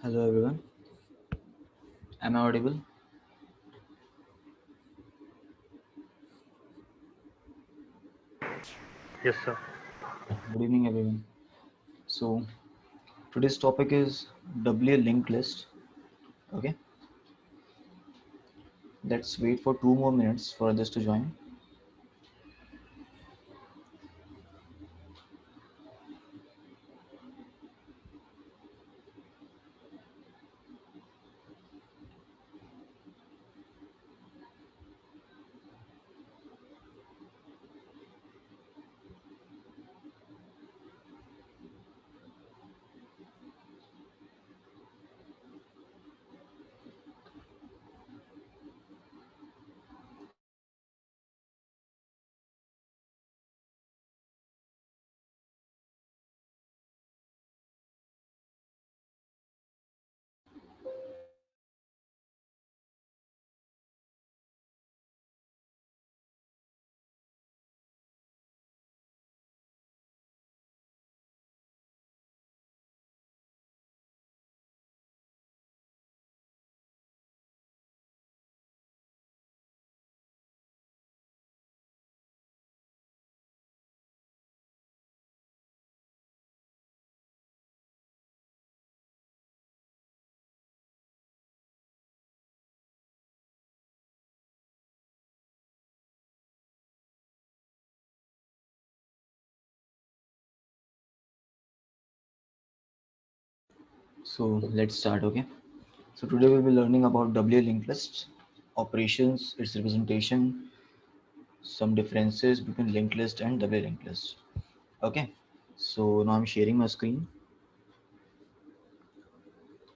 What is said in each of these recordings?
Hello everyone. Am I audible? Yes, sir. Good evening everyone. So today's topic is W linked list. Okay. Let's wait for 2 more minutes for others to join. So let's start. Okay. So today we'll be learning about W linked list, operations, its representation, some differences between linked list and W linked list. Okay. So now I'm sharing my screen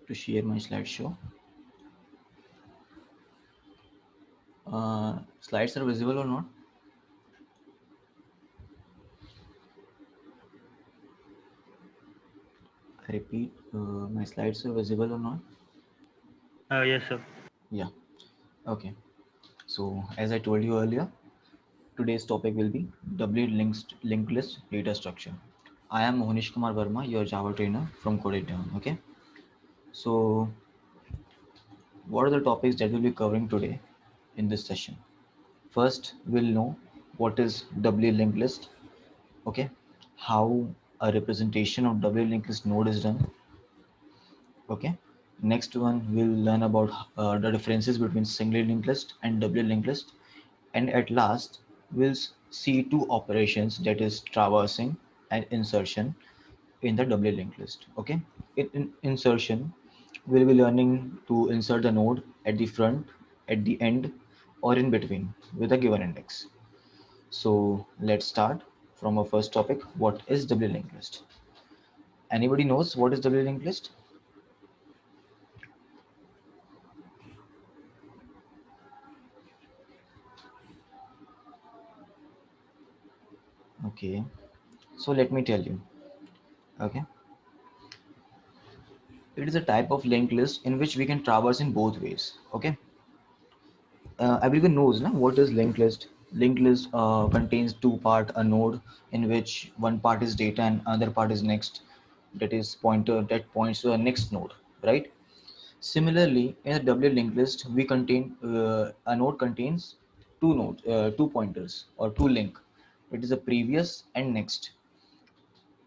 to share my slideshow. Slides are visible or not? I repeat, my slides are visible or not? Yes, sir. Yeah. Okay. So as I told you earlier, today's topic will be linked list data structure. I am Mohnish Kumar Verma, your Java trainer from Codetown. Okay. So what are the topics that we'll be covering today in this session? First, we'll know what is W linked list. Okay. How a representation of W linked list node is done. Okay. Next one, we'll learn about the differences between single linked list and double linked list. And at last, we'll see two operations, that is traversing and insertion in the double linked list. Okay. In insertion, we'll be learning to insert the node at the front, at the end, or in between with a given index. So let's start from our first topic. What is double linked list? Anybody knows what is double linked list? Okay. So let me tell you. Okay. It is a type of linked list in which we can traverse in both ways. Okay. Everyone knows na, what is linked list. Linked list contains two part, a node in which one part is data and other part is next, that is pointer that points to a next node, right? Similarly, in a W linked list, we contain a node contains two pointers or two link. It is a previous and next.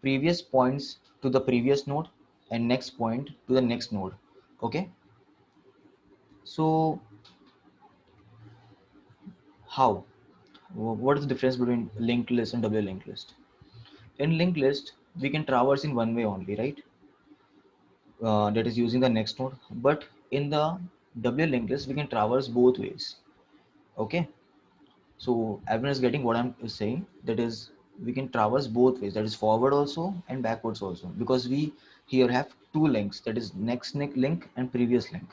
Previous points to the previous node and next point to the next node. Okay. So how? What is the difference between linked list and double linked list? In linked list, we can traverse in one way only, right? That is using the next node. But in the double linked list, we can traverse both ways. Okay. So everyone is getting what I'm saying. That is, we can traverse both ways. That is forward also and backwards also, because we here have two links. That is next link and previous link.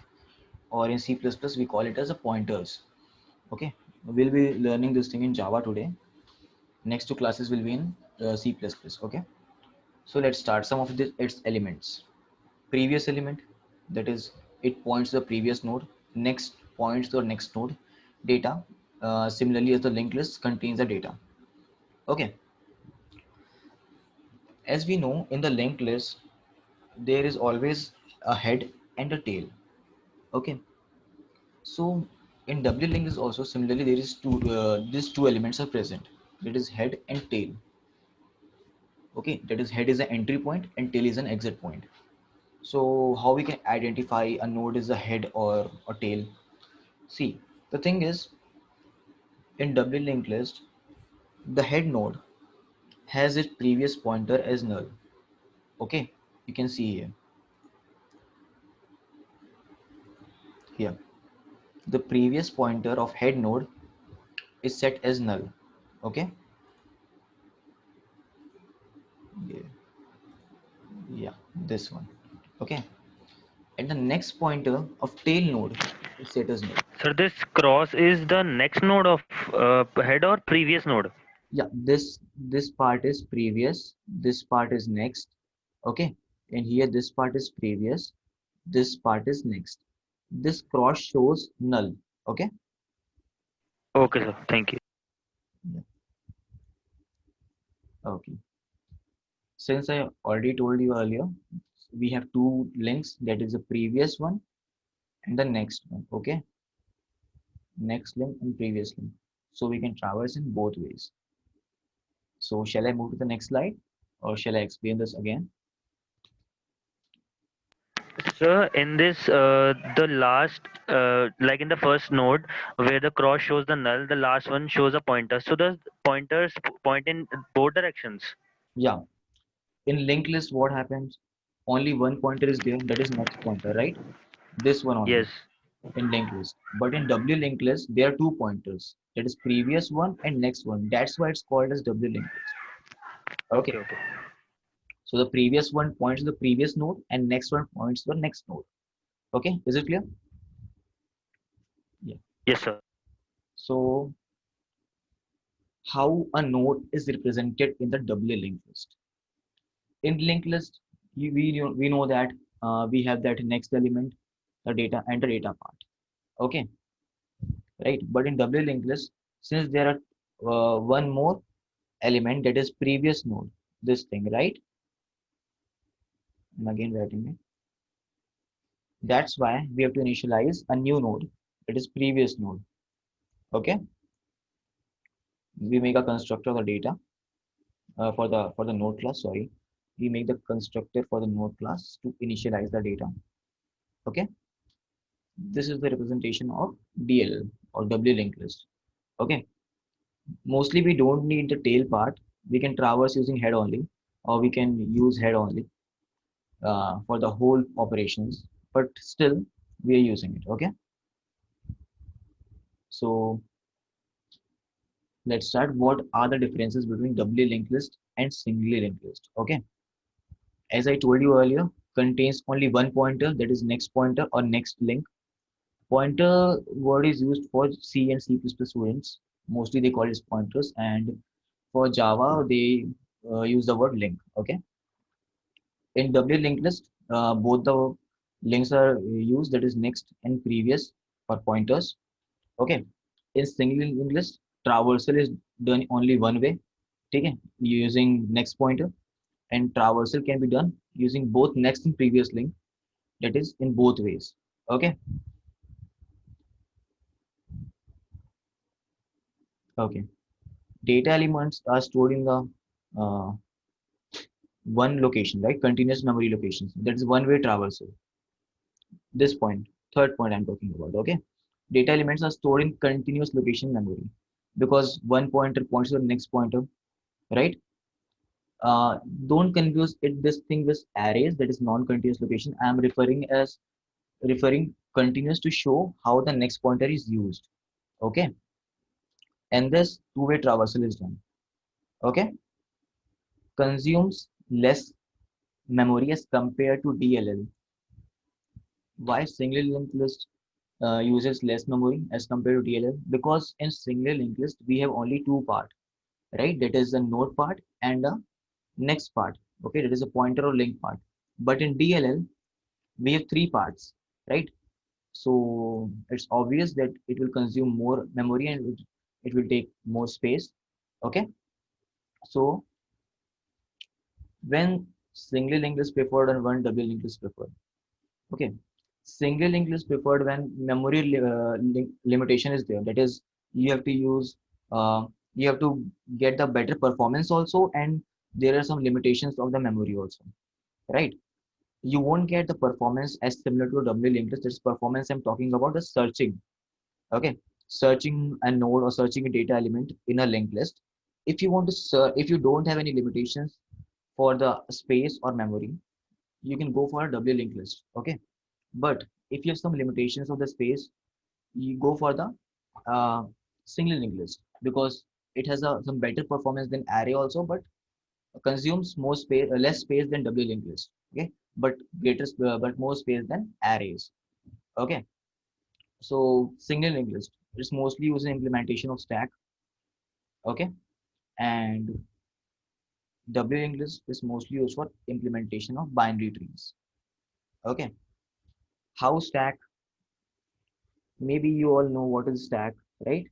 Or in C++, we call it as a pointers. Okay. We'll be learning this thing in Java today. Next two classes will be in C++. Okay. So let's start some of its elements. Previous element, that is, it points to the previous node. Next points to the next node. Data, similarly as the linked list contains the data. Okay. As we know, in the linked list, there is always a head and a tail. Okay, so in W link is also similarly there is these two elements are present, that is head and tail. Okay, that is head is an entry point and tail is an exit point. So how we can identify a node is a head or a tail? See, the thing is, in W linked list, the head node has its previous pointer as null. Okay, you can see here. The previous pointer of head node is set as null. Okay, yeah, yeah, this one. Okay, and the next pointer of tail node is set as null. Sir, this cross is the next node of head or previous node? Yeah, this part is previous, this part is next. Okay, and here this part is previous, this part is next. This cross shows null. Okay. Okay, sir. Thank you. Yeah. Okay, since I already told you earlier, we have two links, that is the previous one and the next one. Okay, next link and previous link, so we can traverse in both ways. So shall I move to the next slide or shall I explain this again? Sir, in this, the last, like in the first node where the cross shows the null, the last one shows a pointer. So the pointers point in both directions. Yeah, in linked list what happens, only one pointer is there, that is next pointer, right? This one only Yes. in linked list. But in W linked list there are two pointers, that is previous one and next one. That's why it's called as W linked list. Okay, Okay, okay. so the previous one points to the previous node and next one points to the next node. Okay, is it clear? Yeah. Yes, sir. So how a node is represented in the W linked list? In linked list, we know that we have that next element, the data and the data part. Okay, right? But in W linked list, since there are one more element, that is previous node, this thing, right? I'm again writing it. That's why we have to initialize a new node, that is previous node. Okay, we make a constructor of the data for the node class. Sorry, we make the constructor for the node class to initialize the data. Okay, this is the representation of DLL or W linked list. Okay, mostly we don't need the tail part. We can traverse using head only, or we can use head only for the whole operations. But still, we are using it. Okay, so let's start. What are the differences between W linked list and singly linked list? Okay, as I told you earlier, contains only one pointer, that is next pointer or next link. Pointer word is used for C and C++ students. Mostly they call it pointers, and for Java they use the word link. Okay. In W linked list, both the links are used, that is next and previous for pointers. Okay. In single linked list, traversal is done only one way. Okay, using next pointer, and traversal can be done using both next and previous link, that is in both ways. Okay. Okay, data elements are stored in the uh, one location, right? Continuous memory locations. That is one way traversal. This point, third point I'm talking about. Okay, data elements are stored in continuous location memory because one pointer points to the next pointer, right? Don't confuse it this thing with arrays, that is non-continuous location. I'm referring continuous to show how the next pointer is used. Okay, and this two-way traversal is done. Okay, consumes less memory as compared to DLL. Why single linked list uses less memory as compared to DLL? Because in single linked list we have only two part, right? That is the node part and the next part. Okay, that is a pointer or link part. But in DLL we have three parts, right? So it's obvious that it will consume more memory and it will take more space. Okay, so when single linked is preferred and one double linked is preferred. Okay, Single linked list preferred when memory limitation is there. That is, you have to use, uh, you have to get the better performance also, and there are some limitations of the memory also, right? You won't get the performance as similar to a W linked list. This performance I'm talking about is searching. Okay, searching a node or searching a data element in a linked list. If you want to search, if you don't have any limitations for the space or memory, you can go for a W linked list. Okay, but if you have some limitations of the space, you go for the uh, single linked list, because it has some better performance than array also, but consumes more space, less space than W linked list. Okay, but but more space than arrays. Okay, so single linked list is mostly used in implementation of stack. Okay, and W linked list is mostly used for implementation of binary trees. Okay, how stack? Maybe you all know what is stack, right?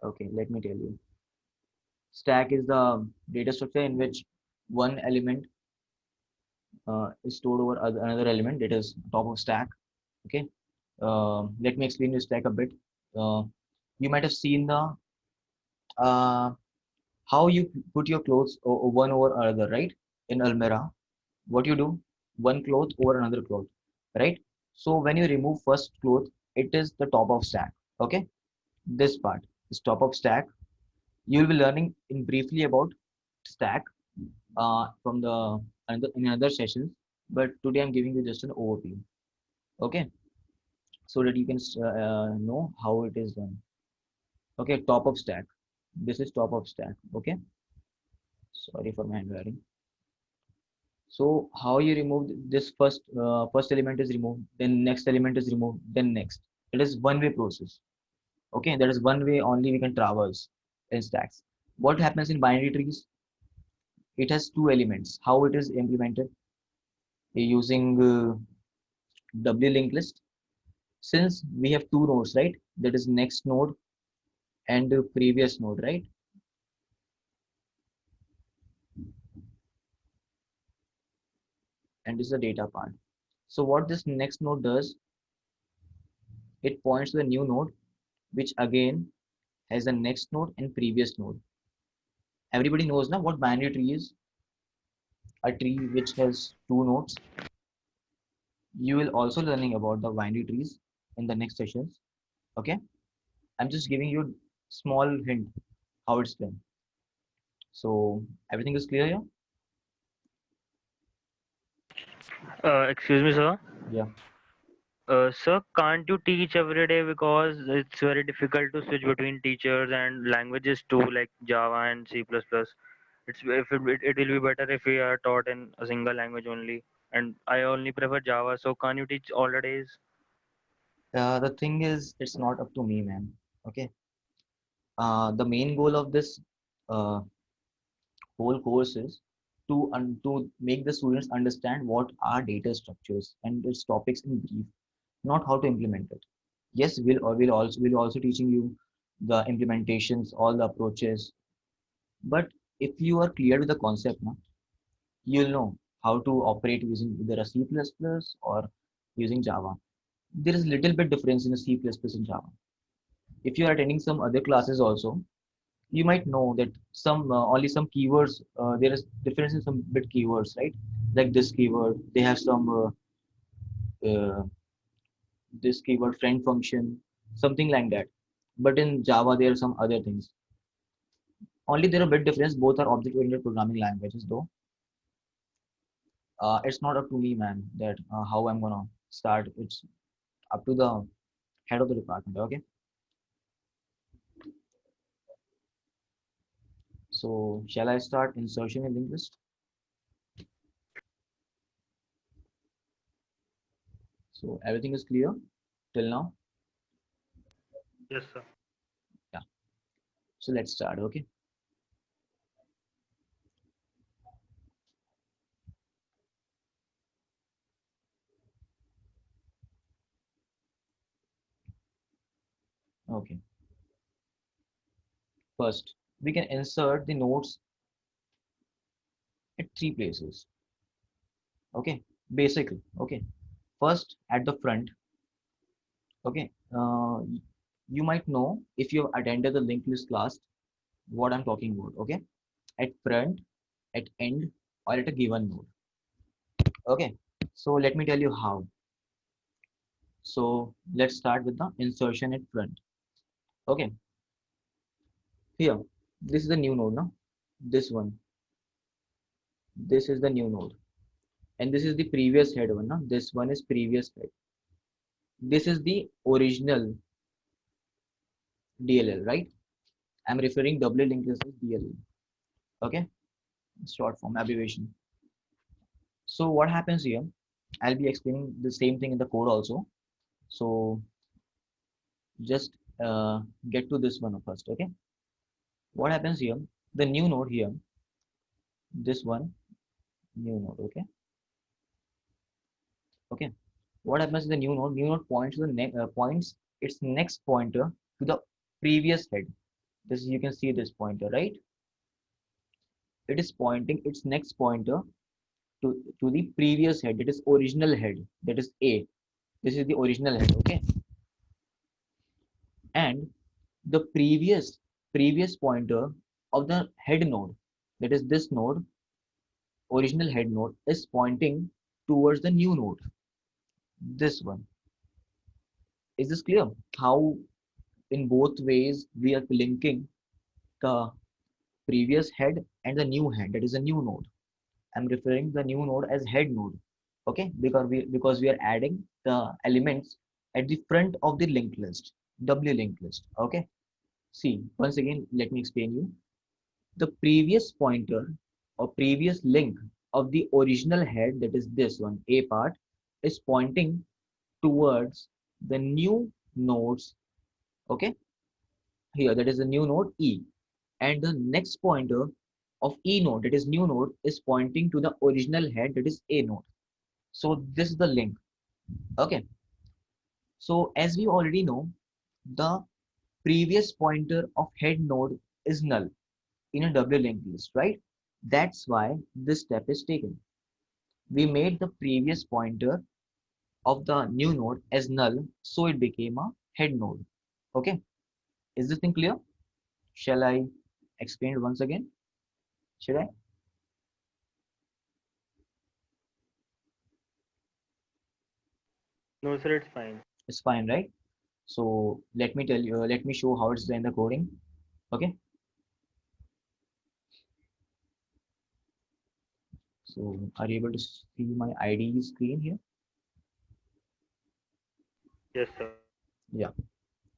Okay, let me tell you. Stack is the data structure in which one element is stored over another element, that is top of stack. Okay, let me explain the stack a bit. Uh, you might have seen the uh, how you put your clothes one over another, right? In Almera, what you do, one cloth over another cloth, right? So when you remove first cloth, it is the top of stack. Okay, this part is top of stack. You will be learning in briefly about stack from the in another sessions, but today I'm giving you just an overview. Okay, so that you can know how it is done. Okay, top of stack. This is top of stack. Okay, sorry for my handwriting. So how you remove this first element is removed, then next element is removed, then next. It is one way process. Okay, that is one way only we can traverse in stacks. What happens in binary trees? It has two elements. How it is implemented? Using W linked list. Since we have two nodes, right? That is next node and the previous node, right? And this is the data part. So what this next node does, it points to the new node, which again has the next node and previous node. Everybody knows now what binary tree is. A tree which has two nodes. You will also learning about the binary trees in the next sessions. Okay, I'm just giving you small hint how it's done. So everything is clear here. Excuse me, sir. Yeah. Sir, can't you teach every day because it's very difficult to switch between teachers and languages too, like Java and C++. It's if it will be better if we are taught in a single language only. And I only prefer Java, so can you teach all the days? The thing is, it's not up to me, man. Okay. The main goal of this uh, whole course is to make the students understand what are data structures and its topics in brief, not how to implement it. Yes, we'll also teaching you the implementations, all the approaches. But if you are clear with the concept now, you'll know how to operate using either a C++ or using Java. There is little bit difference in a C++ and Java. If you are attending some other classes also, you might know that some only some keywords, there is difference in some bit keywords, right? Like this keyword, they have some this keyword friend function, something like that. But in Java, there are some other things. Only there are bit difference. Both are object-oriented programming languages, though. It's not up to me, man, that how I'm gonna start. It's up to the head of the department. Okay. So shall I start insertion in linked list? So everything is clear till now. Yes, sir. Yeah. So let's start. Okay. Okay. First, we can insert the nodes at three places. Okay. basically. Okay, first at the front. Okay, you might know if you have attended the linked list class what I'm talking about. Okay, at front, at end, or at a given node. Okay, so let me tell you how. So let's start with the insertion at front. Okay, here, this is the new node now. This one, this is the new node, and this is the previous head one. Now this one is previous head. This is the original DLL, right? I'm referring W linked list as DLL. Okay, short form abbreviation. So what happens here? I'll be explaining the same thing in the code also. So just get to this one first. Okay, what happens here? The new node here, this one, new node. Okay, okay. What happens in the new node? New node points to the points its next pointer to the previous head. This you can see this pointer, right? It is pointing its next pointer to the previous head. That is original head. That is A. This is the original head. Okay, and the previous pointer of the head node, that is this node, original head node, is pointing towards the new node, this one. Is this clear? How in both ways we are linking the previous head and the new head, that is a new node. I'm referring the new node as head node. Okay, because we are adding the elements at the front of the linked list, W linked list. Okay, see, once again let me explain you. The previous pointer or previous link of the original head, that is this one, A part, is pointing towards the new nodes. Okay, here that is the new node E, and the next pointer of E node, that is new node, is pointing to the original head, that is A node. So this is the link. Okay, so as we already know, the previous pointer of head node is null in a W linked list, right? That's why this step is taken. We made the previous pointer of the new node as null, so it became a head node. Okay, is this thing clear? Shall I explain it once again? Should I? No, sir, it's fine. It's fine, right? So let me tell you, let me show how it's in the coding. Okay, so are you able to see my IDE screen here? Yes, sir. Yeah,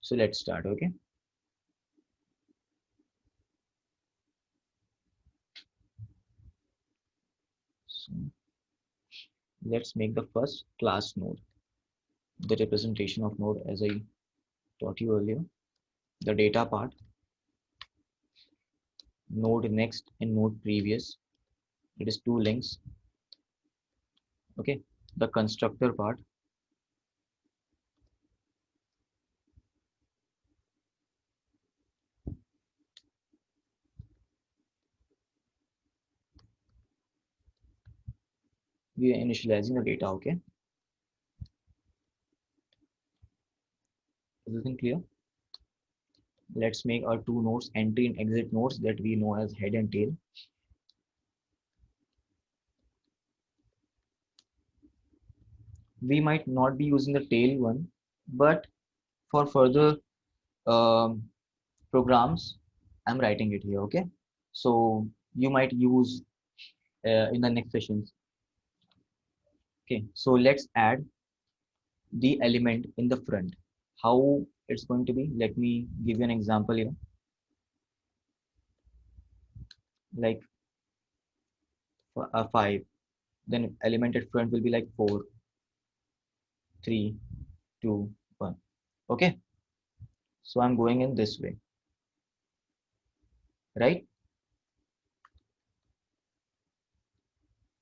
so let's start. Okay, so let's make the first class node, the representation of node as I taught you earlier, the data part, node next and node previous. It is two links. Okay, the constructor part, we are initializing the data. Okay, is this thing clear? Let's make our two nodes entry and exit nodes that we know as head and tail. We might not be using the tail one, but for further um, programs, I'm writing it here. Okay, so you might use in the next sessions. Okay, so let's add the element in the front. How it's going to be? Let me give you an example here. Like 5, then element at front will be like 4, 3, 2, 1. Okay, so I'm going in this way, right?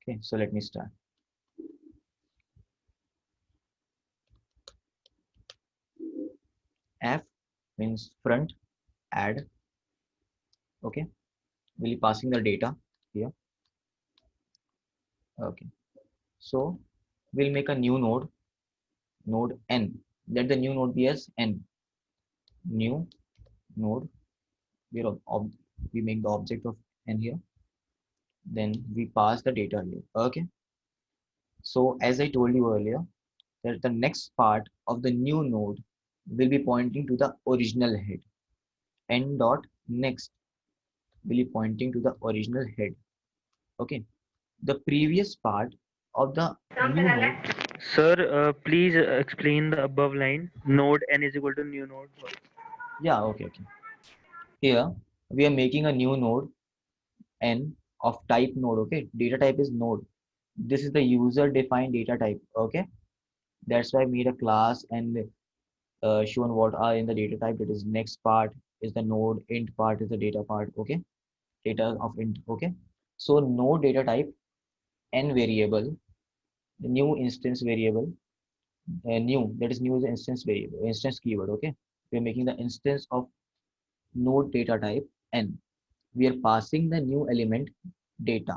Okay, so let me start. F means front, add. Okay, we'll be passing the data here. Okay, so we'll make a new node n. Let the new node be as n. New node, we make the object of n here, then we pass the data here. Okay, so as I told you earlier, that the next part of the new node will be pointing to the original head. N dot next will be pointing to the original head. Okay, the previous part of the new node. Sir, please explain the above line. Node n is equal to new node. Yeah, okay. Here we are making a new node n of type node. Okay, data type is node. This is the user defined data type. Okay, that's why I made a class and shown what are in the data type. That is next part is the node, int part is the data part. Okay, data of int. Okay, so node data type n variable, the new instance variable, new, that is new is the instance variable, instance keyword. Okay, we're making the instance of node data type n. We are passing the new element data.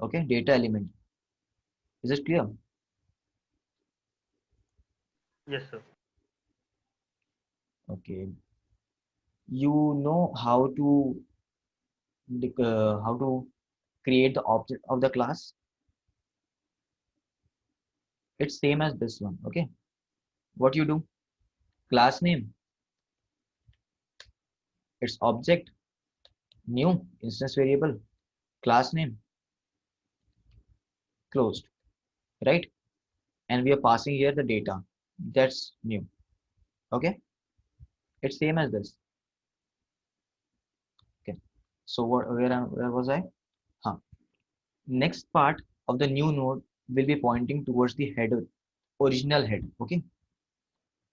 Okay, data element. Is it clear? Yes, sir. Okay, you know how to create the object of the class. It's same as this one. Okay, what you do, class name, its object, new instance variable, class name, closed, right? And we are passing here the data, that's new. Okay, it's same as this. Okay, so where was I? Huh. Next part of the new node will be pointing towards the header, original head. Okay,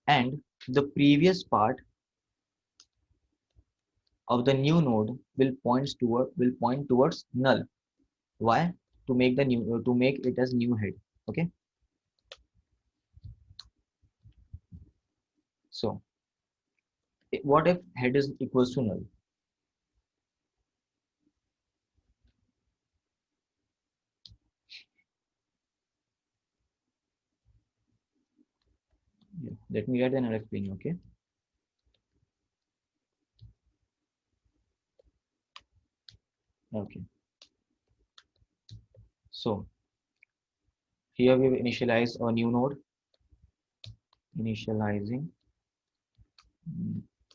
and the previous part of the new node will point towards null. Why? To make the new to make it as new head. Okay, so what if head is equals to null? Yeah, let me write and I'll explain you. Okay, okay. So here we will initialize a new node, initializing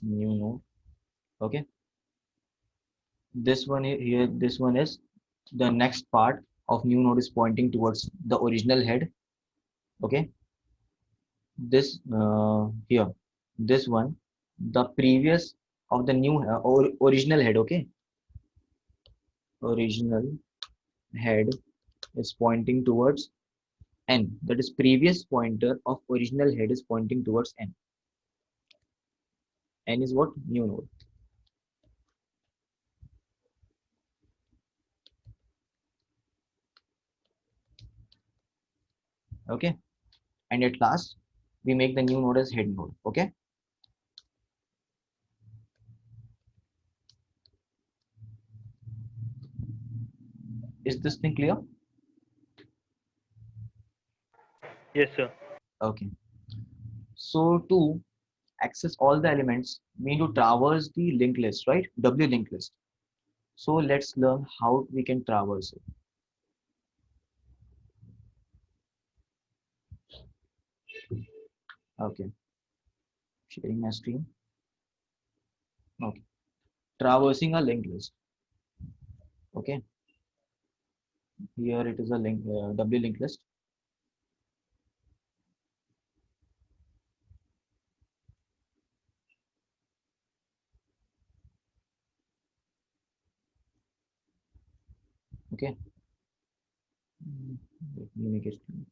new node. Okay, this one here, this one is the next part of new node is pointing towards the original head. Okay, this here, this one, the previous of the new original head. Okay, original head is pointing towards n, that is previous pointer of original head is pointing towards n. N is what? New node. Okay, and at last we make the new node as head node. Okay, is this thing clear? Yes, sir. Okay, so to access all the elements we need to traverse the linked list, right? W linked list. So let's learn how we can traverse it. Okay, sharing my screen. Okay, traversing a linked list. Okay, here it is a link W linked list. Okay, let me make it clear.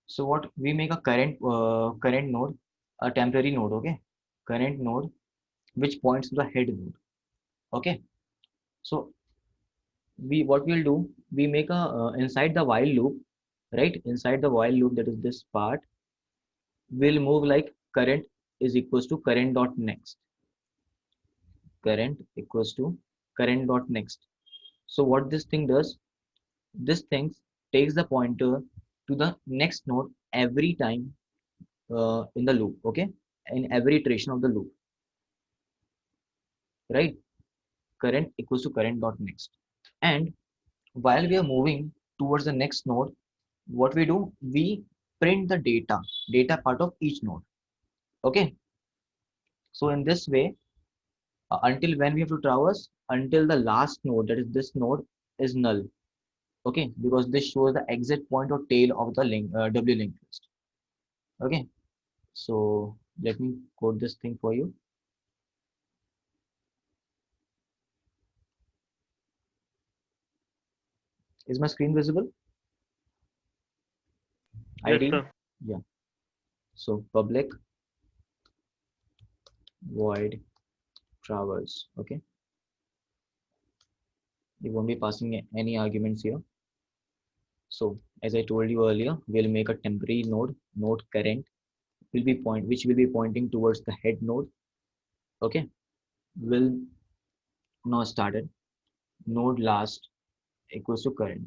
So what we make a current node, a temporary node. Okay, current node which points to the head node. Okay, so we what we'll do, we make a inside the while loop, right? Inside the while loop, that is this part, will move like current is equals to current dot next, current equals to current dot next. So what this thing does, this thing takes the pointer to the next node every time in the loop, okay, in every iteration of the loop, right? Current equals to current dot next. And while we are moving towards the next node, what we do, we print the data part of each node, okay. So in this way, until when we have to traverse, until the last node, that is this node, is null, okay, because this shows the exit point or tail of the link w linked list, okay. So let me code this thing for you. Is my screen visible? Yes, ID, sir. yeah. So public void traverse, okay. We won't be passing any arguments here. So as I told you earlier, we'll make a temporary node current which will be pointing towards the head node, okay. Will now started node last equals to current.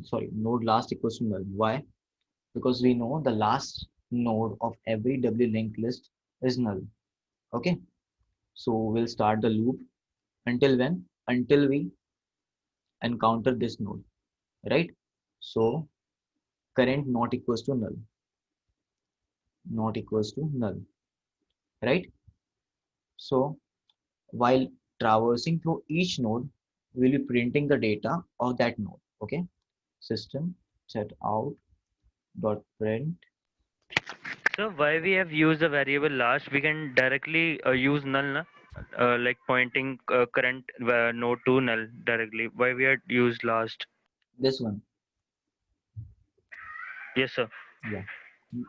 Sorry, node last equals to null. Why? Because we know the last node of every W linked list is null, okay. So we'll start the loop until when? Until we encounter this node, right? So current not equals to null, not equals to null, right? So while traversing through each node, we'll be printing the data of that node, okay. System set out dot print. So why we have used the variable last? We can directly use null, na? Like pointing current node to null directly. Why we had used last? This one, Yes, sir. yeah,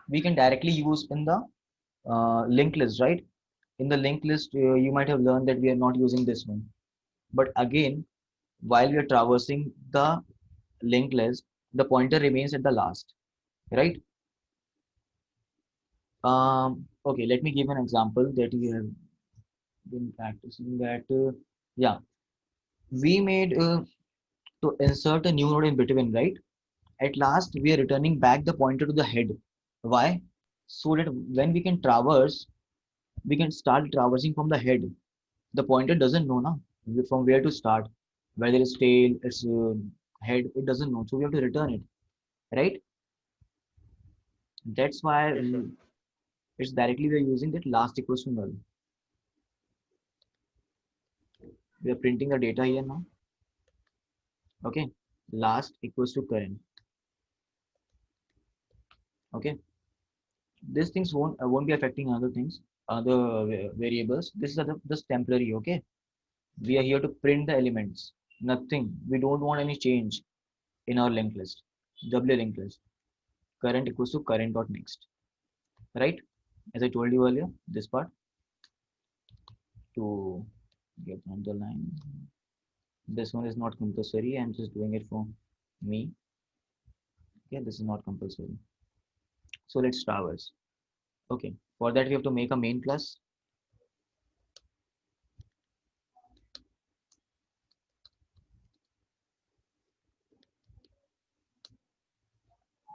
we can directly use in the linked list, right? In the linked list, you might have learned that we are not using this one. But again, while we are traversing the linked list, the pointer remains at the last, right? Okay, let me give an example that you have been practicing that. Yeah, we made to insert a new node in between, right? At last, we are returning back the pointer to the head. Why? So that when we can traverse, we can start traversing from the head. The pointer doesn't know now from where to start, whether it's tail, it's head, it doesn't know. So we have to return it, right? That's why Yes, sir. it's directly we are using that last equals to null. We are printing the data here now. Okay, last equals to current. Okay, these things won't be affecting other things, other variables. This is just temporary. Okay, we are here to print the elements. Nothing. We don't want any change in our linked list. W linked list. Current equals to current dot next. Right? As I told you earlier, this part to get on the line. This one is not compulsory. I'm just doing it for me. Okay, this is not compulsory. So let's traverse. Okay, for that we have to make a main class.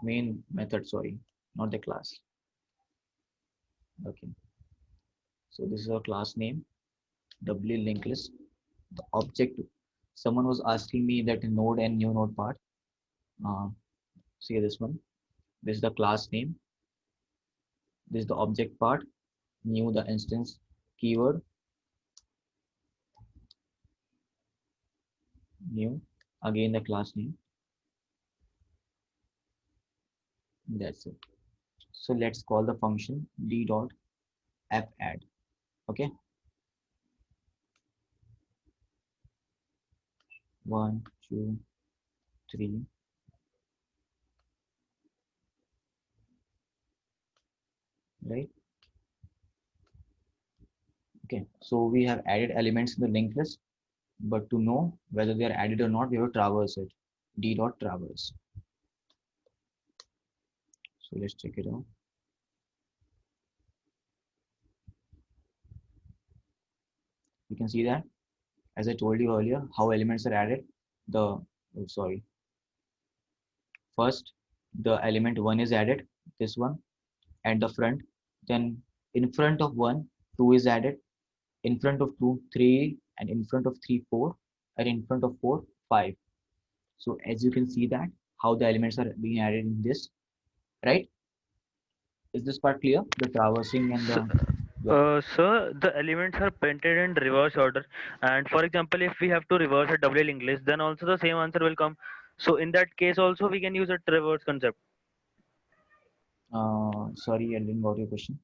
Main method, sorry, not the class. Okay, so this is our class name, W linked list. The object, someone was asking me that node and new node part. Uh, See this one. This is the class name. This is the object part. New the instance keyword. New again the class name. That's it. So let's call the function d dot f add. Okay, 1, 2, 3. Right. Okay, so we have added elements in the linked list, but to know whether they are added or not, we have to traverse it. D dot traverse. So let's check it out. You can see that, as I told you earlier, how elements are added. The, oh, sorry, First, the element 1 is added, this one, at the front. Then in front of 1, 2 is added. In front of 2, 3, and in front of 3, 4, and in front of 4, 5. So as you can see that how the elements are being added in this, right? Is this part clear? The traversing and So, the, yeah. sir, the elements are printed in reverse order. And for example, if we have to reverse a double linked list, then also the same answer will come. So in that case, also we can use a reverse concept. Sorry, I didn't got your question.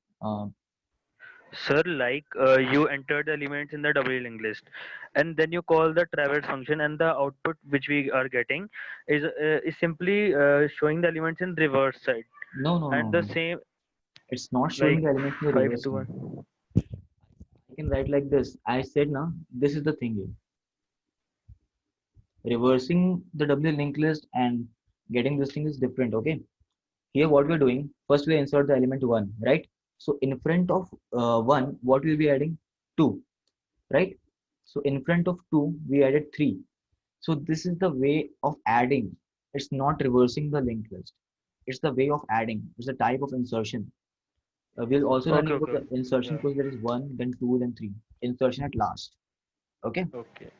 Sir, like you enter the elements in the double linked list, and then you call the traverse function, and the output which we are getting is simply showing the elements in reverse side, No, no, no, and the no. same It's not showing like the elements in the five reverse to one. one. I can write like this. I said now, this is the thing here. Reversing the W linked list and getting this thing is different, okay? Here what we're doing, first we insert the element 1, right? So in front of 1, what we'll be adding? 2, right? So in front of 2, we added 3. So this is the way of adding. It's not reversing the linked list. It's the way of adding. It's a type of insertion. We'll also learning Okay, about okay, the insertion yeah, because there is 1, then 2, then 3. Insertion at last. Okay? okay.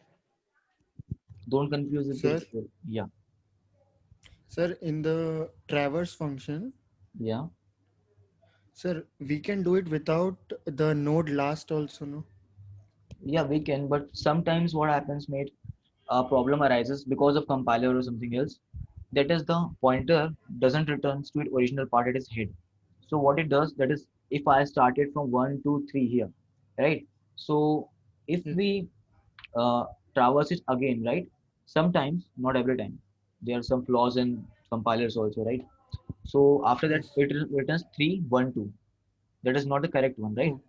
Don't confuse it Sir, with, yeah, sir, in the traverse function, yeah. sir, we can do it without the node last also, no? Yeah, we can, but sometimes what happens, mate, a problem arises because of compiler or something else. That is the pointer doesn't return to its original part at its head. So what it does, that is, if I started from 1, 2, 3 here, right? So if Yes. we uh, traverse it again, right? Sometimes, not every time. There are some flaws in compilers also, right? So after that, Yes. it returns 3, 1, 2. That is not the correct one, right? Oh,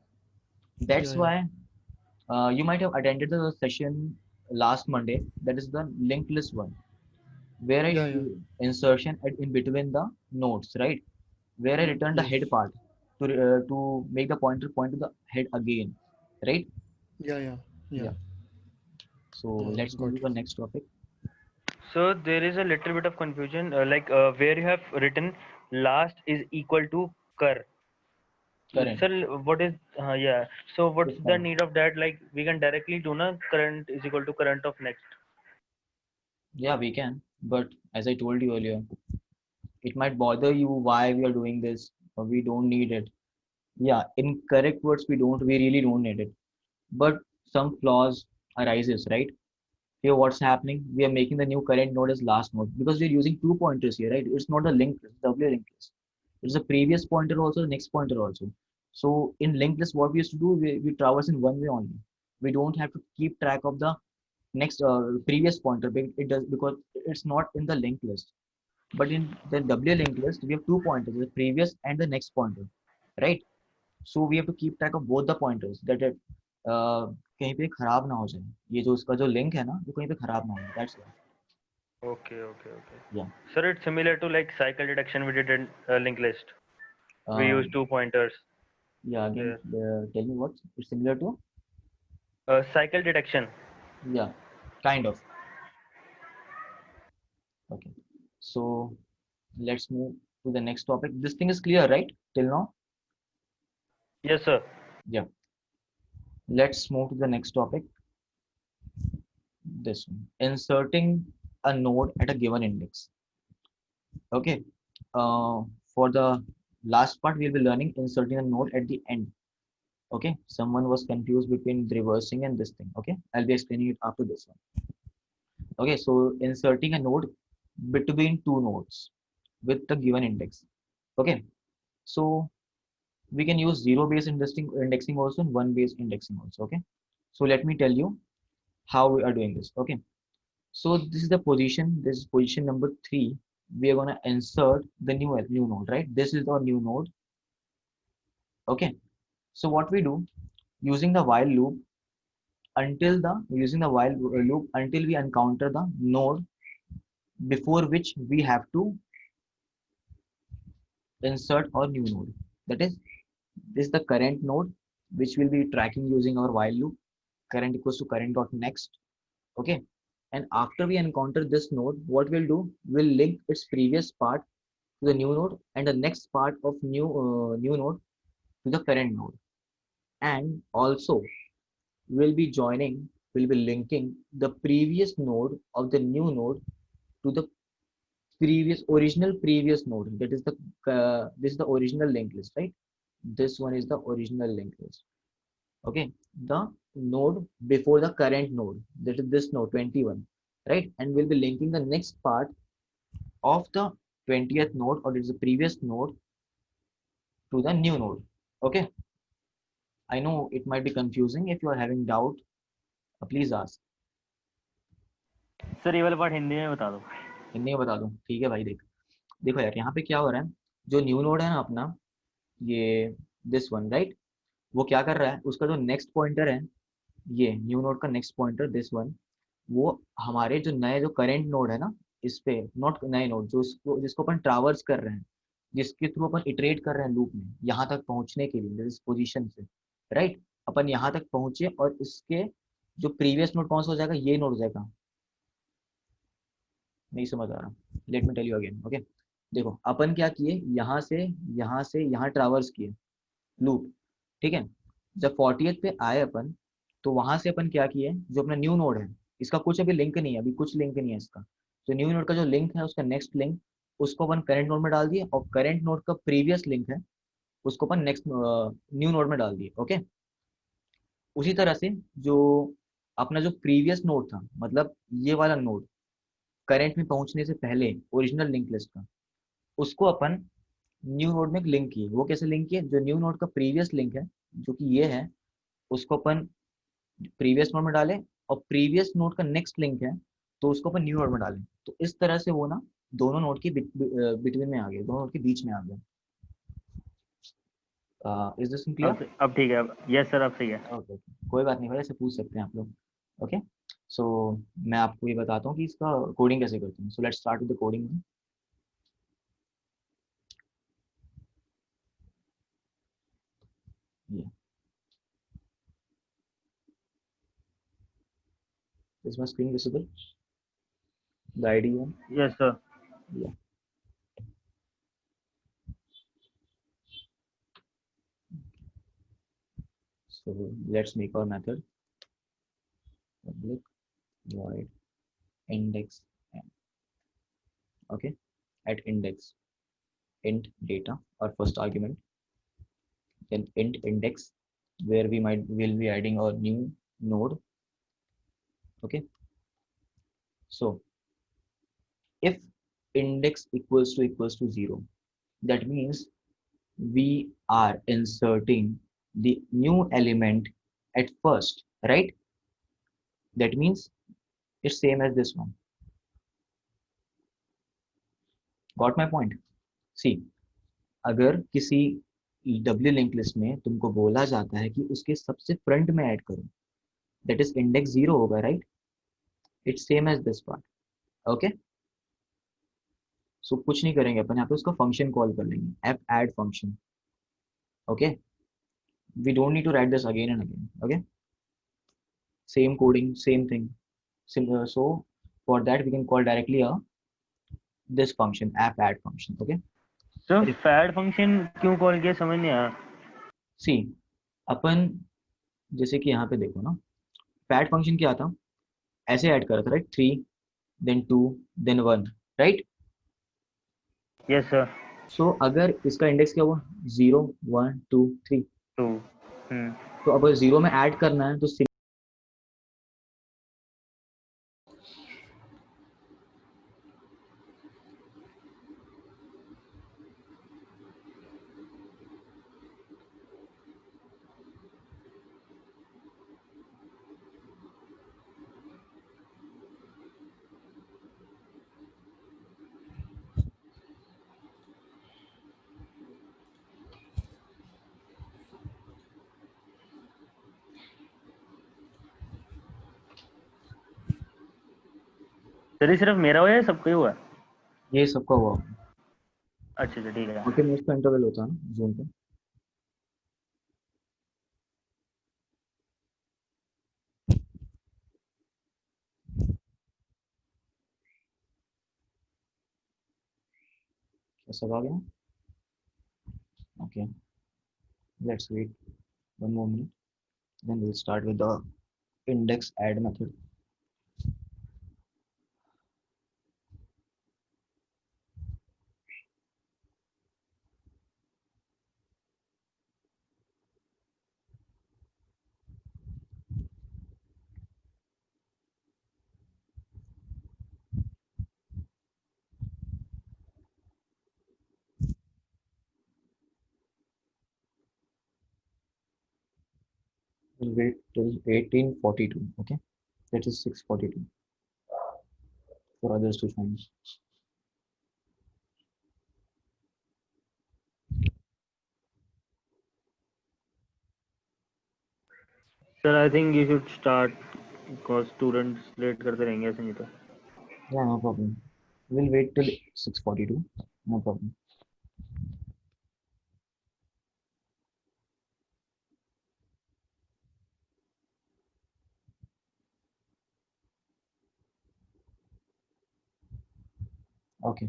yeah, That's yeah. why you might have attended the session last Monday. That is the linked list one, where I Yeah, yeah. do insertion in between the nodes, right? Where I return the head Yes. part to make the pointer point to the head again, right? Yeah, yeah. Yeah. Yeah. So Yeah, let's move got to the it. next topic. So there is a little bit of confusion, like where you have written last is equal to cur. Current. Sir, what is yeah? So what's It's the fine. need of that? Like we can directly do na current is equal to current of next. Yeah, we can. But as I told you earlier, it might bother you why we are doing this, or we don't need it. Yeah, in correct words, we really don't need it. But some flaws arises, right? Here what's happening, we are making the new current node as last node because we're using two pointers here, right? It's not a linked list, doubly linked list. It's a previous pointer also, the next pointer also. So in linked list, what we used to do, we traverse in one way only. We don't have to keep track of the next previous pointer. It does because it's not in the linked list. But in the W linked list, we have two pointers, the previous and the next pointer, right? So we have to keep track of both the pointers that कहीं पे खराब ना हो जाए, ये जो उसका जो लिंक है ना वो कहीं पे खराब ना हो, that's why. Okay, okay, okay. Yeah. Sir, it's similar to like cycle detection we did in linked list. We use um, two pointers yeah, again, there. tell me what it's similar to. Cycle detection. Yeah, kind of. Okay, so let's move to the next topic. This thing is clear, right, till now? Yes, sir. Yeah, let's move to the next topic. This one, inserting a node at a given index. Okay, for the last part we'll be learning inserting a node at the end. Okay, someone was confused between reversing and this thing. Okay, I'll be explaining it after this one. Okay, so inserting a node between two nodes with the given index. Okay, so we can use zero based indexing also and one based indexing also. Okay, so let me tell you how we are doing this. Okay, so this is the position, this is position number 3. We are going to insert the new node, right? This is the new node. Okay, so what we do, using the while loop, using the while loop until we encounter the node before which we have to insert our new node. That is, this is the current node which will be tracking using our while loop. Current equals to current dot next. Okay, and after we encounter this node, what we'll do, we'll link its previous part to the new node and the next part of new node to the current node, and also we'll be linking the previous node of the new node to the previous node. That is the this is the original linked list, right? This one is the original linked list. Okay, the node before the current node, that is this node 21, right? And we'll be linking the next part of the 20th node, or it is the previous node, to the new node. Okay, I know it might be confusing. If you are having doubt, please ask. Sir ये वाला part Hindi में बता दो। हिंदी में बता दूं? ठीक है भाई, देखो यार, यहाँ पे क्या हो रहा है, जो न्यू नोड है ना अपना, ये दिस वन, राइट? वो क्या कर रहा है, उसका जो नेक्स्ट पॉइंटर है, ये न्यू नोड का नेक्स्ट पॉइंटर दिस वन, वो हमारे जो नए जो करेंट नोड है ना, इस पे, नॉट नए नोड, जो जिसको अपन ट्रावर्स कर रहे हैं, जिसके थ्रू अपन इटरेट कर रहे हैं लूप में यहाँ तक पहुंचने के लिए, इस पोजीशन से, राइट? अपन यहाँ तक पहुंचे और इसके जो प्रीवियस नोड कौन सा हो जाएगा, ये नोड हो जाएगा। नहीं समझ आ रहा, let me tell you again. Okay, देखो अपन क्या किए, यहाँ से यहाँ ट्रावर्स किए लूप, ठीक है? जब 40th पे आए अपन, तो वहां से अपन क्या किए, जो अपना न्यू नोड है, इसका कुछ अभी लिंक नहीं है, अभी कुछ लिंक नहीं है इसका, तो न्यू नोड का जो लिंक है, उसका नेक्स्ट लिंक, उसको अपन करंट नोड में डाल दिए, और करंट नोड का प्रीवियस लिंक है, उसको अपन नेक्स्ट न्यू नोड में डाल दिए। ओके, उसी तरह से जो अपना जो प्रीवियस नोड था, मतलब ये वाला नोड करंट में पहुंचने से पहले ओरिजिनल लिंक लिस्ट का, उसको अपन न्यू नोड में लिंक किए। वो कैसे लिंक किए, जो न्यू नोड का प्रीवियस लिंक है, जो कि ये है, उसको अपन प्रीवियस नोड में डालें, और प्रीवियस नोड का नेक्स्ट लिंक है, तो उसको अपन न्यू नोड में डालें। तो इस तरह से वो ना दोनों नोड के बिटवीन में आ गए, दोनों नोड के बीच में आ गए। Is this clear? अब ठीक है, अब यस सर, अब सही है। ओके, कोई बात नहीं भाई, ऐसे पूछ सकते हैं आप लोग। ओके, सो मैं आपको ये बताता हूँ कि इसका कोडिंग कैसे करते हैं। So let's start with the coding. Yeah. Is my screen visible? The ID one? Yes sir. Yeah. So let's make our method public void index n. Okay, at index int data, our first argument, then int index, where will be adding a new node. Okay, so if index equals to 0, that means we are inserting the new element at first, right? That means it's same as this one. Got my point? See, अगर किसी W link list में तुमको बोला जाता है कि उसके सबसे फ्रंट में ऐड करो, दैट इज इंडेक्स 0 होगा, right? It's same as this part. Okay, so कुछ नहीं करेंगे अपन, यहाँ पे उसका फंक्शन कॉल कर लेंगे, F add function. Okay, we don't need to write this again and again. Okay, same coding, same thing. So for that we can call directly this function, app add function. Okay, sir फैड function क्यों call किया, समझ नहीं आया। see, अपन जैसे कि यहाँ पे देखो ना, फैड फंक्शन क्या था, ऐसे ऐड करा था, right? 3 then 2 then 1, right? Yes sir. So अगर इसका इंडेक्स क्या हुआ, 0 1 2 3, 2। तो अब 0 में ऐड करना है, तो सर ये सिर्फ मेरा हुआ है या सबका ही हुआ है? ये सबका हुआ। अच्छा अच्छा ठीक है। 40 मिनट्स का इंटरवल होता है ना जूम पे। सब आ गया? Okay, let's wait one more minute. Then we'll start with the index add method. We'll wait till 1842. Okay, that is 6:42 for others to join. Sir, I think you should start because students late करते रहेंगे ऐसे नहीं तो. Yeah, no problem. We'll wait till 6:42. No problem. Okay,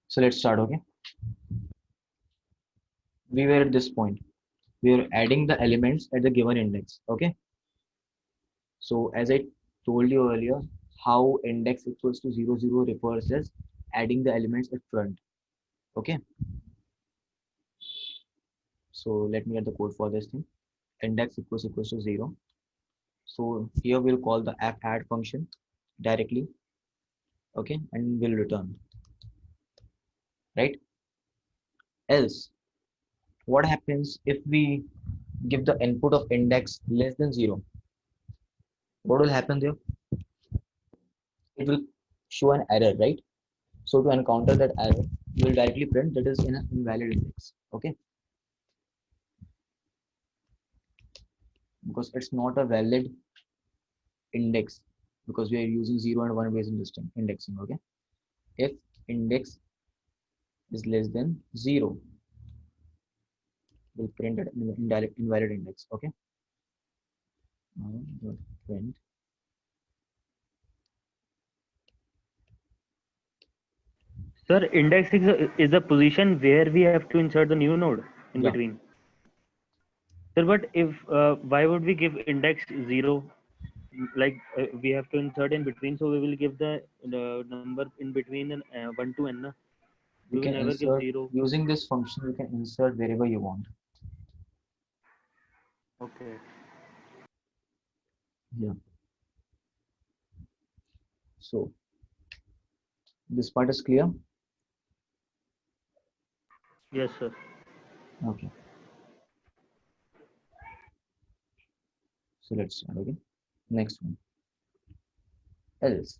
so let's start. Okay, we were at this point. We are adding the elements at the given index. Okay, so as I told you earlier, how index equals to 0, 0 refers as adding the elements at front. Okay, so let me get the code for this thing. Index equals to 0. So here we'll call the add function directly. Okay, and we'll return, right? Else, what happens if we give the input of index less than 0? What will happen there? It will show an error, right? So to encounter that error, we will directly print that is in an invalid index. Okay, because it's not a valid index because we are using 0 and 1 based indexing. Okay, if index is less than 0, we'll print an invalid index. Okay, now print. Sir, index is a position where we have to insert the new node in Yeah, between. Sir, but if why would we give index 0? Like we have to insert in between, so we will give the number in between and 1 to n. Na? you We will can never give insert 0. using this function. You can insert wherever you want. Okay. Yeah. So this part is clear. Yes, sir. Okay. So let's start. Okay. Next one. Else,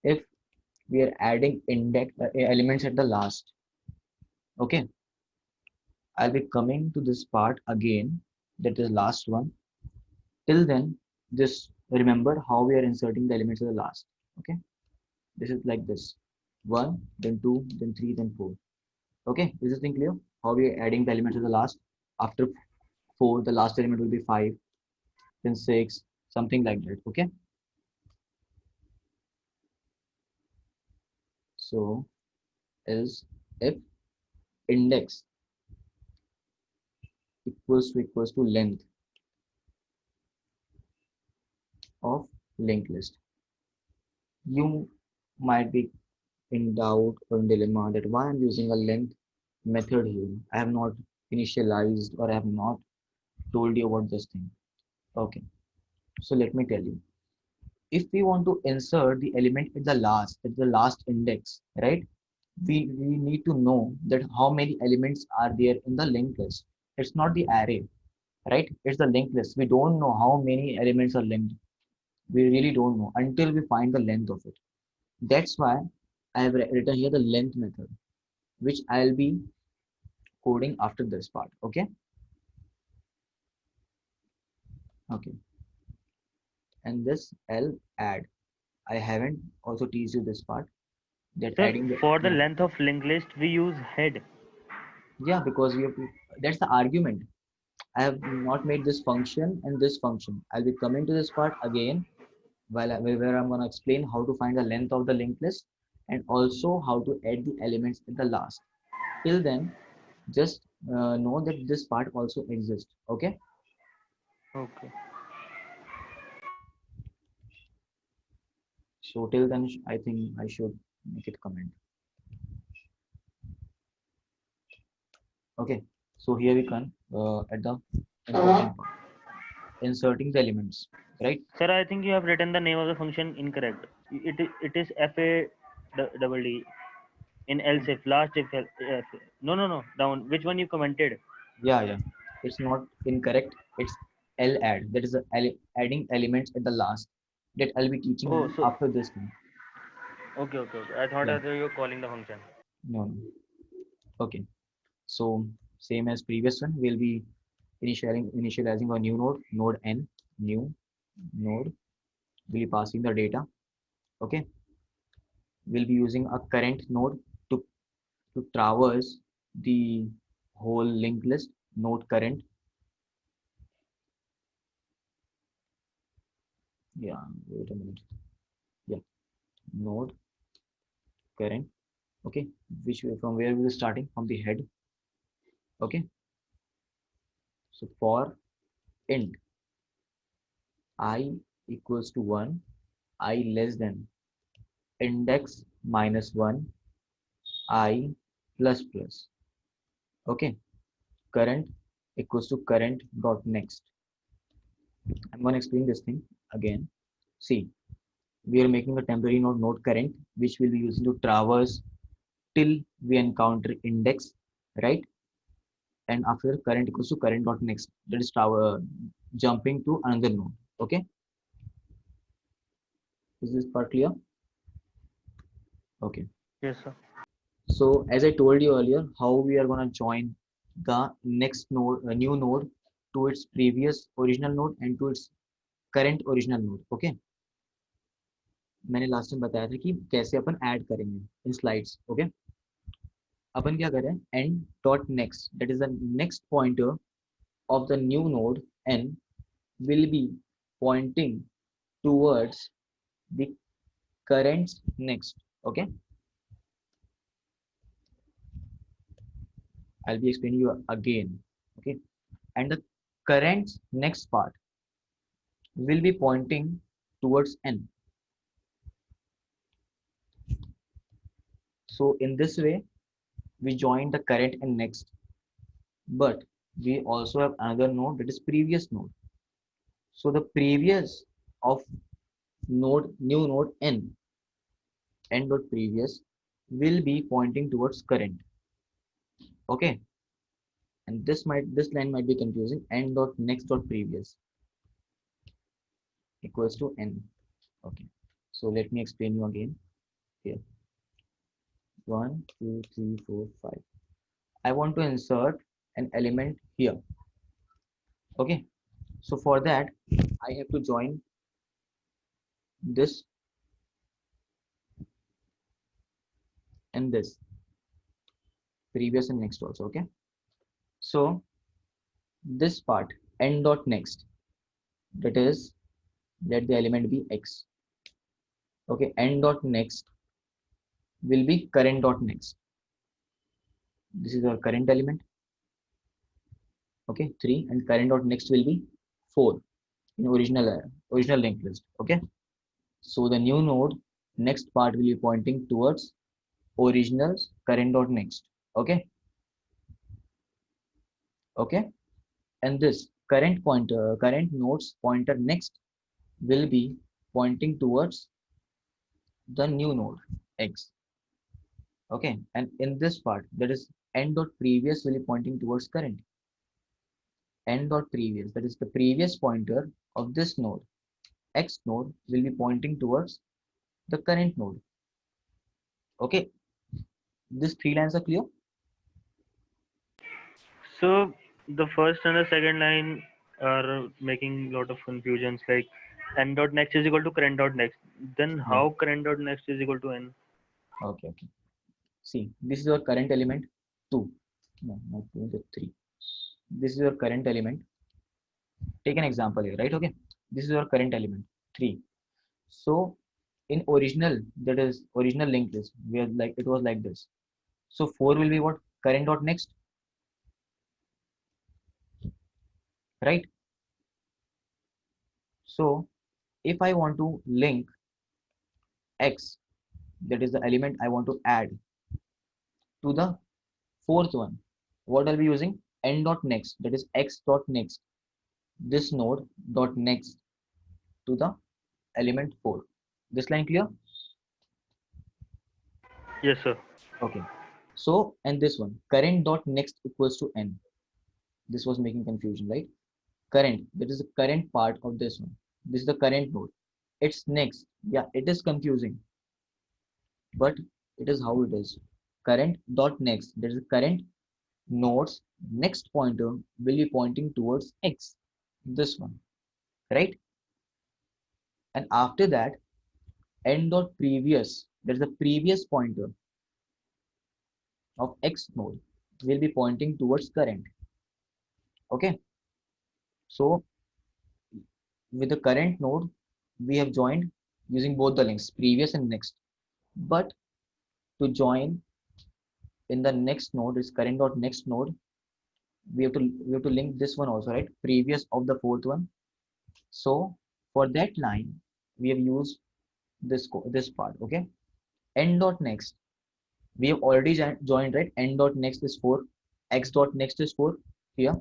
if we are adding index elements at the last. Okay, I'll be coming to this part again, that is last one. Till then, just remember how we are inserting the elements at the last. Okay, this is like this: 1, then 2, then 3, then 4. Okay, is this thing clear? How we are adding the elements at the last? After 4, the last element will be 5, then 6, something like that. Okay, so is if index equals to length of linked list. You might be in doubt or in dilemma that why I'm using a length method here. I have not initialized or I have not told you about this thing. Okay, so let me tell you. If we want to insert the element at the last index, right? We need to know that how many elements are there in the linked list. It's not the array, right? It's the linked list. We don't know how many elements are linked. We really don't know until we find the length of it. That's why I have written here the length method, which I'll be coding after this part. Okay. Okay. And this L add. I haven't also teased you this part that Sir, adding the, for the yeah, length of linked list, we use head. yeah, because we have to, that's the argument. I have not made this function and this function. I'll be coming to this part again where I'm going to explain how to find the length of the linked list. and also how to add the elements at the last. Till then, just know that this part also exists. Okay. Okay. So till then, I think I should make it comment. Okay. So here we come at the important part, inserting the elements, right? Sir, I think you have written the name of the function incorrect. It is double D in else if last if no down. Which one you commented? Yeah, yeah. It's not incorrect. It's L add. That is adding elements at the last. That I'll be teaching Oh, you so after this thing. okay. I thought Yeah. that you were calling the function. No, no. Okay. So same as previous one, we'll be initializing a new node, node n, new node. We'll be passing the data. Okay. We'll be using a current node to traverse the whole linked list. Node current. Yeah. Wait a minute. Yeah. Node current. Okay. From where we are starting, from the head. Okay. So for int I equals to 1, I less than index minus 1, I plus plus. Okay. Current equals to current dot next. I'm going to explain this thing again. See, we are making a temporary node current, which we'll be using to traverse till we encounter index, right? And after current equals to current dot next, that is jumping to another node. Okay. Is this part clear? Okay. Yes, sir. So as I told you earlier, how we are going to join the next node, a new node, to its previous original node and to its current original node. Okay. मैंने last time बताया था कि कैसे अपन add करेंगे इन slides. Okay. अपन क्या करें, and dot next, that is the next pointer of the new node n will be pointing towards the current next. Okay. I'll be explaining you again. Okay. And the current next part will be pointing towards n. So in this way we join the current and next, but we also have another node, that is previous node. So the previous of new node n dot previous will be pointing towards current. Okay. And this line might be confusing. N dot next dot previous equals to n. Okay. So let me explain you again here. 1, 2, 3, 4, 5. I want to insert an element here. Okay. So for that, I have to join this and this, previous and next also. Okay. So this part, n dot next, that is, let the element be x. Okay. N dot next will be current dot next. This is our current element. Okay. 3, and current dot next will be 4 in original linked list. Okay. So the new node next part will be pointing towards original current dot next. Okay. Okay. And this current nodes pointer next will be pointing towards the new node x. Okay. And in this part, that is n dot previous will be pointing towards current. N dot previous, that is the previous pointer of this node, x node, will be pointing towards the current node. Okay. These 3 lines are clear. So the first and the second line are making a lot of confusions. Like n dot next is equal to current dot next. Then Yeah. how current dot next is equal to n? Okay. Okay. See, this is your current element 2. No, not 2, the 3. This is your current element. Take an example here, right? Okay. This is your current element 3. So in original, that is original linked list, where like it was like this. So 4 will be what? Current dot next, right? So if I want to link x, that is the element I want to add to the fourth one, what I'll be using? N dot next, that is x dot next, this node dot next to the element 4. This line clear? Yes, sir. Okay. So, and this one, current dot next equals to n. This was making confusion, right? Current, that is the current part of this one. This is the current node. It's next. Yeah, it is confusing, but it is how it is. Current dot next, that is the current node's next pointer will be pointing towards x. This one, right? And after that, n dot previous, that is the previous pointer of x node will be pointing towards current. Okay. So with the current node, we have joined using both the links, previous and next. But to join in the next node is current dot next node, we have to link this one also, right? Previous of the fourth one. So for that line, we have used this part. Okay. N dot next, we have already joined, right? N dot next is 4, x dot next is 4 here.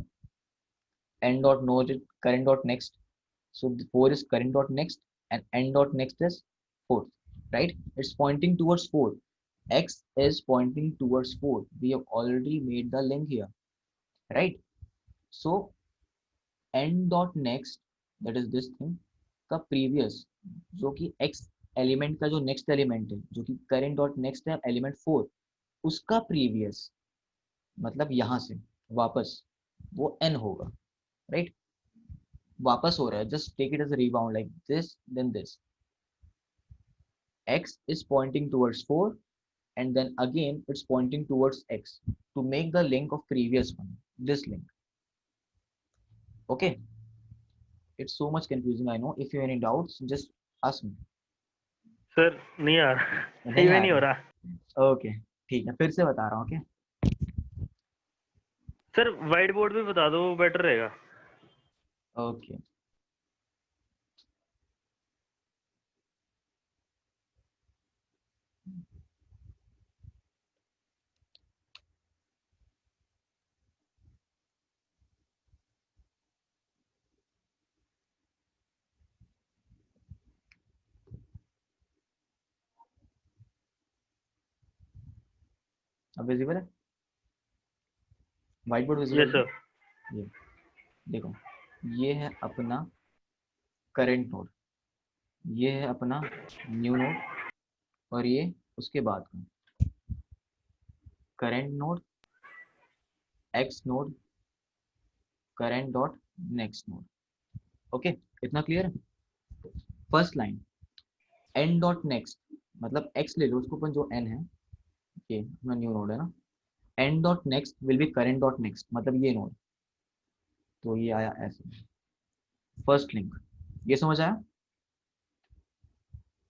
N dot node is current dot next. So the 4 is current dot next and n dot next is 4, right? It's pointing towards 4. X is pointing towards 4. We have already made the link here, right? So n dot next, that is this thing का previous, जो कि x element का जो next element है, जो कि current dot next है element 4, उसका प्रीवियस मतलब यहां से वापस वो n होगा, राइट? वापस हो रहा है, just take it as a rebound like this, then this. X is pointing towards 4 and then again it's pointing towards x to make the link of previous one, this link. Okay, it's so much confusing, I know. If you have any doubts, just ask me. Sir नहीं आ रहा, सही नहीं में आ नहीं हो रहा? रहा. Okay, ठीक है, फिर से बता रहा हूँ. ओके सर व्हाइट बोर्ड पे बता दो, बेटर रहेगा. ओके. अब विजिबल है? व्हाइट बोर्ड विजिबल यस है? सर. ये देखो, ये है अपना करंट नोड, ये है अपना न्यू नोड, और ये उसके बाद का current node, x node, current dot next node. Okay, इतना क्लियर है? First line n dot next, मतलब एक्स ले लो उसको अपन, जो एन है, ये अपना न्यू नोड है ना. N dot next will be current dot next, मतलब ये नोड. तो ये आया ऐसे, फर्स्ट लिंक. ये समझ आया?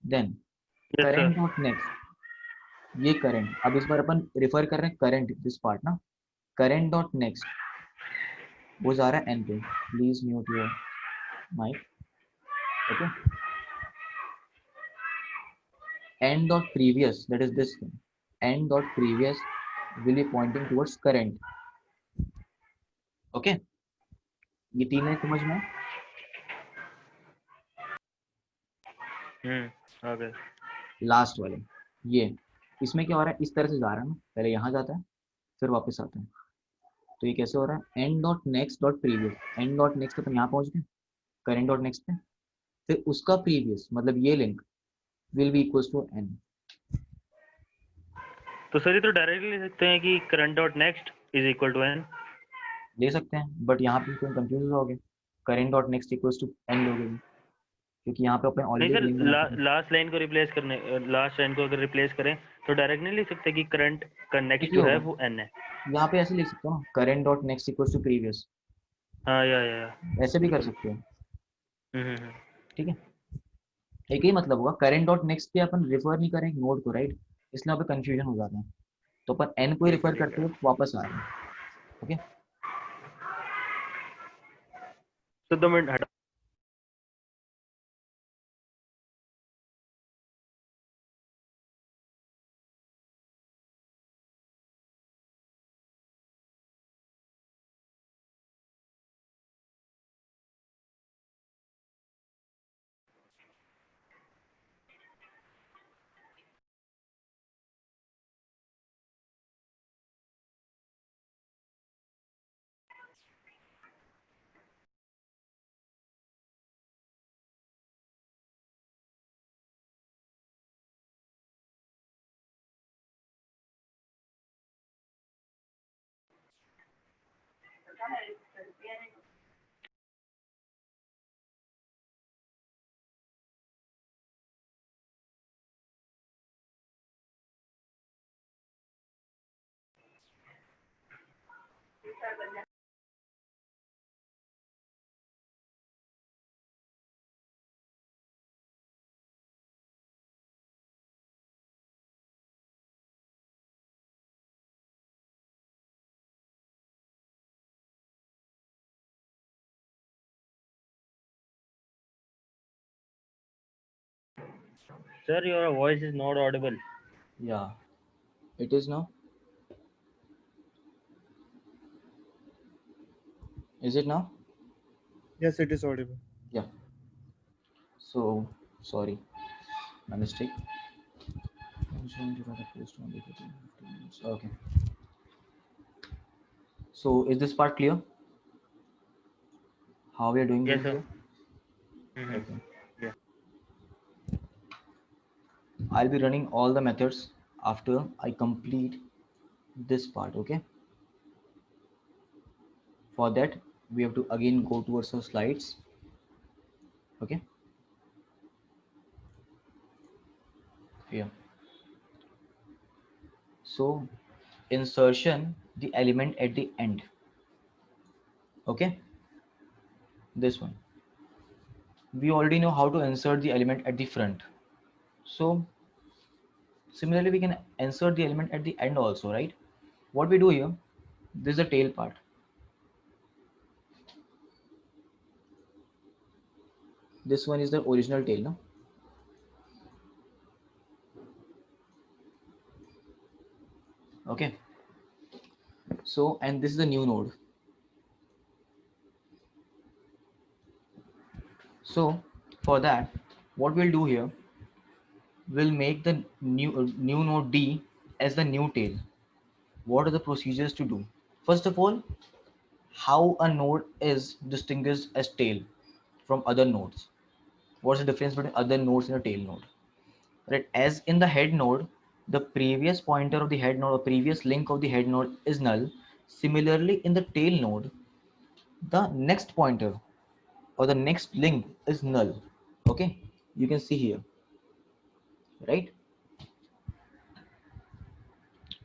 Then yes current sir. Dot next, ये करंट, अब इस बार अपन रिफर कर रहे हैं करंट, दिस पार्ट ना. करंट डॉट नेक्स्ट वो जा रहा है एन पे. Please mute your mic. Okay. n dot previous, that is this thing, n dot previous will be pointing towards current. Okay, ये तीन लाइन समझ में? ओके. लास्ट वाले ये, इसमें क्या हो रहा है, इस तरह से जा रहा है ना, पहले यहाँ जाता है फिर वापस आता है. तो ये कैसे हो रहा है? n dot next dot previous, n dot next अपन यहाँ पहुंच गए करंट डॉट नेक्स्ट पे, फिर उसका प्रीवियस मतलब ये link will be equals to n. तो सर ये तो डायरेक्टली ले सकते हैं कि current dot next is equal to n. ले सकते हैं, बट यहाँ पे तुम कंफ्यूज होगे, current dot next equals to n लोगे, क्योंकि यहाँ पे अपन नहीं ऑलरेडी सर, लिंक बना चुके हैं. लास्ट लाइन को रिप्लेस करने, लास्ट लाइन को अगर रिप्लेस करें तो डायरेक्ट नहीं लिख सकते कि करंट का नेक्स्ट एक ही जो है होगा, वो एन है. यहाँ पे ऐसे लिख सकते हो ना, current dot next equals to previous, हाँ या ऐसे भी कर बिल्कुल. सकते हो. हम्म. ठीक है. एक ही मतलब होगा, करेंट डॉट नेक्स्ट पे अपन रेफर नहीं करें नोड को, राइट, इसलिए वहाँ पे कंफ्यूजन हो जाता है। तो अपन एन को ही ठीक है रेफर ठीक करते है। हुए वापस आ रहे हैं। ओके, तो 2 मिनट हटा। Sir, your voice is not audible. yeah, it is now. Is it now? Yes, it is audible. Yeah. So sorry, my mistake. Okay. So is this part clear? How we are doing Yes, this sir. here? Okay. Yeah. I'll be running all the methods after I complete this part. Okay. For that, we have to again go towards our slides. Okay. Here. So insertion the element at the end. Okay. This one. We already know how to insert the element at the front. So similarly, we can insert the element at the end also, right? What we do here, this is the tail part. This one is the original tail, no? Okay. So, and this is the new node. So for that, what we'll do here, we'll make the new node D as the new tail. What are the procedures to do? First of all, how a node is distinguished as tail from other nodes. What's the difference between other nodes and a tail node? Right, as in the head node, the previous pointer of the head node or previous link of the head node is null. Similarly, in the tail node, the next pointer or the next link is null. Okay, you can see here, right?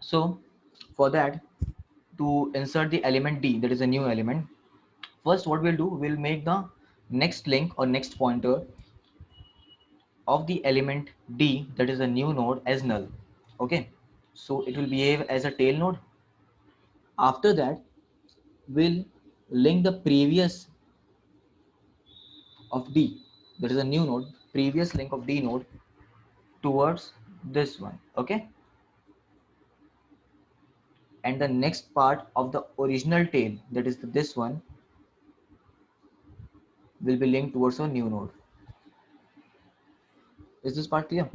So for that, to insert the element D, that is a new element, first what we'll do, we'll make the next link or next pointer of the element D, that is a new node, as null. Okay, so it will behave as a tail node. After that, we'll link the previous of D, that is a new node, previous link of D node towards this one. Okay, and the next part of the original tail, that is this one, will be linked towards a new node. Is this part clear?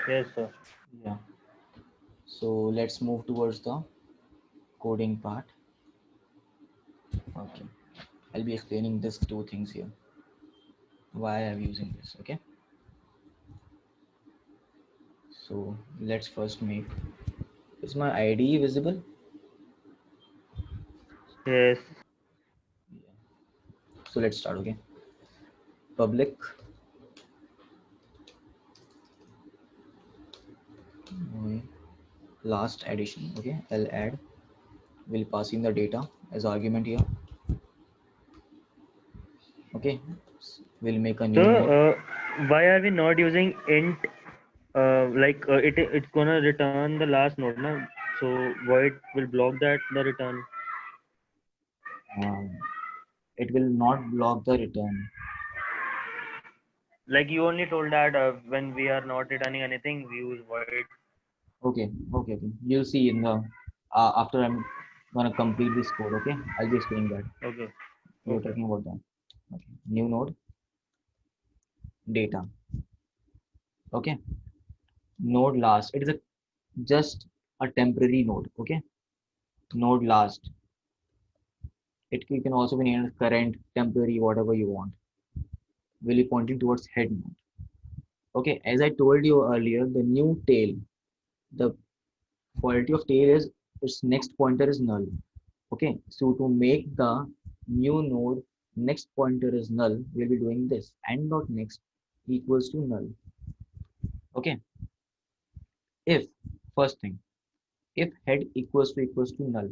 Yes, sir. Yeah. So let's move towards the coding part. Okay, I'll be explaining these two things here, why I'm using this. Okay, so let's first make, is my IDE visible? Yes. Yeah. So let's start. Okay, public last addition. Okay, I'll add, we'll pass in the data as argument here. Okay, We'll make a So, new node. why are we not using int? It's gonna return the last node, na? So void will block that the return. Um, it will not block the return. Like you only told that when we are not returning anything, we use void. Okay, okay, okay. You'll see in the after I'm gonna complete this code. Okay, I'll be explaining that. Okay. You're Okay. talking about that. Okay, new node data. Okay, node last. It is a just a temporary node. Okay, node last. It can also be named current, temporary, whatever you want. Will be pointing towards head node. Okay, as I told you earlier, the new tail, the quality of tail is its next pointer is null. Okay, so to make the new node next pointer is null, we'll be doing this and dot next equals to null. Okay, if first thing, if head equals to null,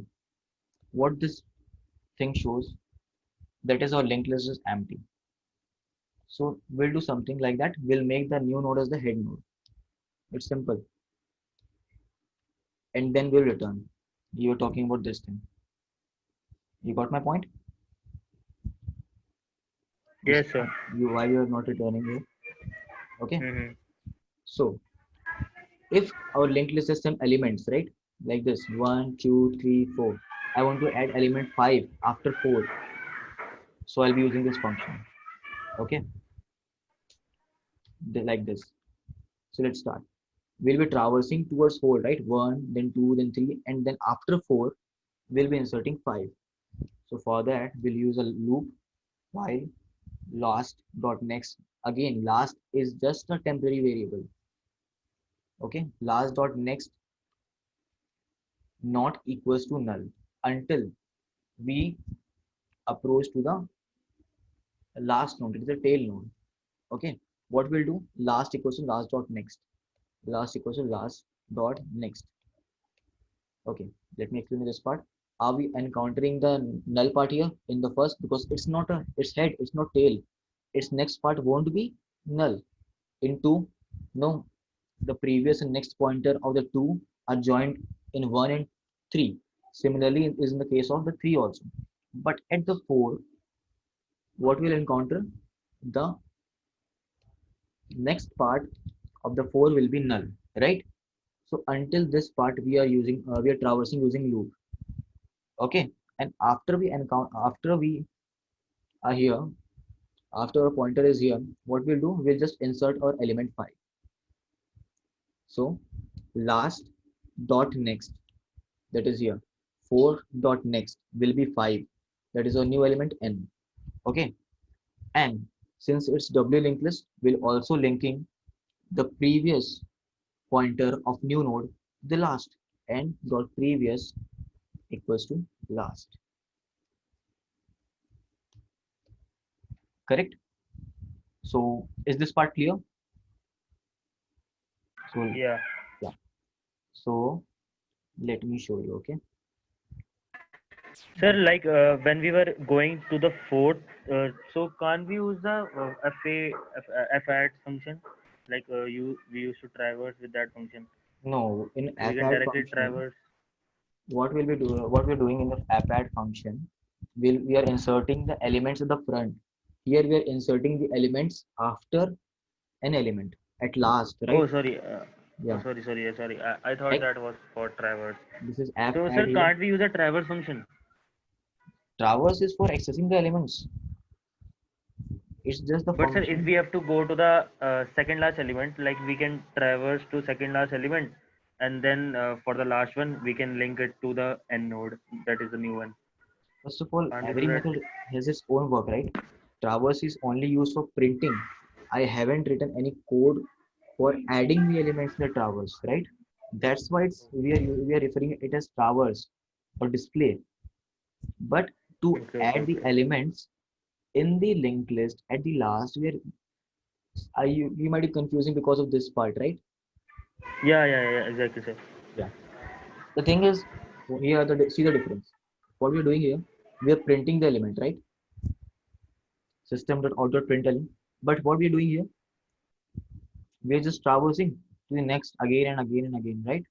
what this thing shows, that is our linked list is empty. So we'll do something like that. We'll make the new node as the head node. It's simple, and then we'll return. You were talking about this thing. You got my point? This Yes, sir. you why you are not returning here. Okay, Mm-hmm. so if our linked list has some elements, right? Like this 1, 2, 3, 4. I want to add element 5 after 4. So I'll be using this function. Okay, like this. So let's start. We'll be traversing towards 4, right? 1, then 2, then 3, and then after 4, we'll be inserting 5. So for that, we'll use a loop while last dot next. Again, last is just a temporary variable. Okay, last dot next not equals to null until we approach to the last node. It is a tail node. Okay, what we'll do, last equals to last dot next, last equals to last dot next. Okay, let me explain this part. Are we encountering the null part here in the first? Because it's not a, it's head, it's not tail. Its next part won't be null. In 2, no, the previous and next pointer of the 2 are joined in 1 and 3. Similarly is in the case of the 3 also. But at the 4, what we'll encounter, the next part of the 4 will be null, right? So until this part we are using we are traversing using loop. Okay, and after we encounter, after we are here, after our pointer is here, what we'll do, we'll just insert our element 5. So last dot next, that is here, 4 dot next will be 5, that is our new element n. Okay, and since it's w linked list, we'll also linking the previous pointer of new node, the last, and dot previous equals to last. Correct? So is this part clear? So Yeah. yeah. So let me show you. Okay. Sir, like when we were going to the fort, so can't we use the fadd function? Like we used to traverse with that function. No, in So we app can add directly function, traverse. what we're doing in the app add function, we are inserting the elements at the front. Here we are inserting the elements after an element at last, Oh, right? sorry. Yeah. Sorry. Sorry. I thought Like that was for traverse. this is app So, add sir, here. can't we use a traverse function? Traverse is for accessing the elements. It's just the But sir, if we function. have to go to the second last element, like we can traverse to second last element, and then for the last one, we can link it to the end node. That is the new one. First of all, Can't we do every that? method has its own work, right? Traverse is only used for printing. I haven't written any code for adding the elements in the traverse, right? That's why we are referring it as traverse or display. But to add the Okay. elements in the linked list at the last, you might be confusing because of this part, right? Yeah, exactly, sir. Yeah. The thing is, here see the difference. What we're doing here, we are printing the element, right? system.out.println. But what we are doing here, we are just traversing to the next again and again and again, right?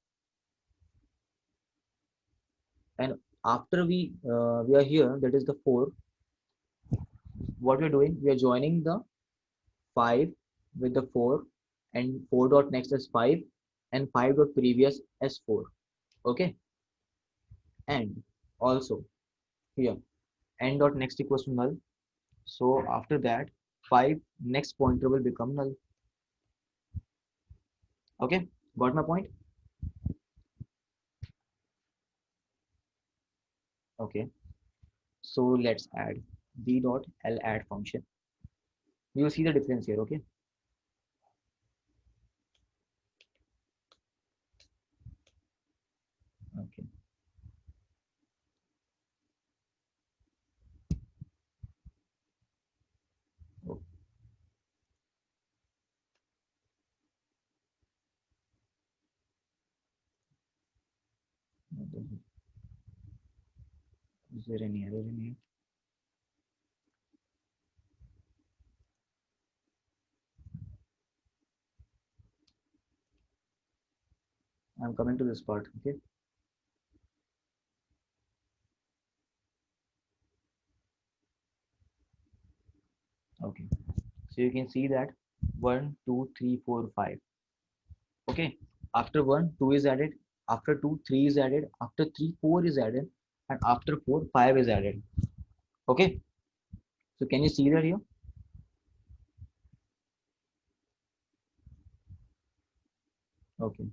And after we are here, that is the 4. What we are doing, we are joining the 5 with the 4, and 4 dot next is 5, and 5 dot previous as 4. Okay, and also here n dot next equals to null. So after that, 5 next pointer will become null. Okay, got my point? Okay, so let's add b dot l add function. You will see the difference here. Okay, okay, oh, is there any error in here? I'm coming to this part. Okay, okay, so you can see that 1 2 3 4 5. Okay, after 1 2 is added, after 2 3 is added, after 3 4 is added, and after 4 5 is added. Okay, so can you see that here? Okay,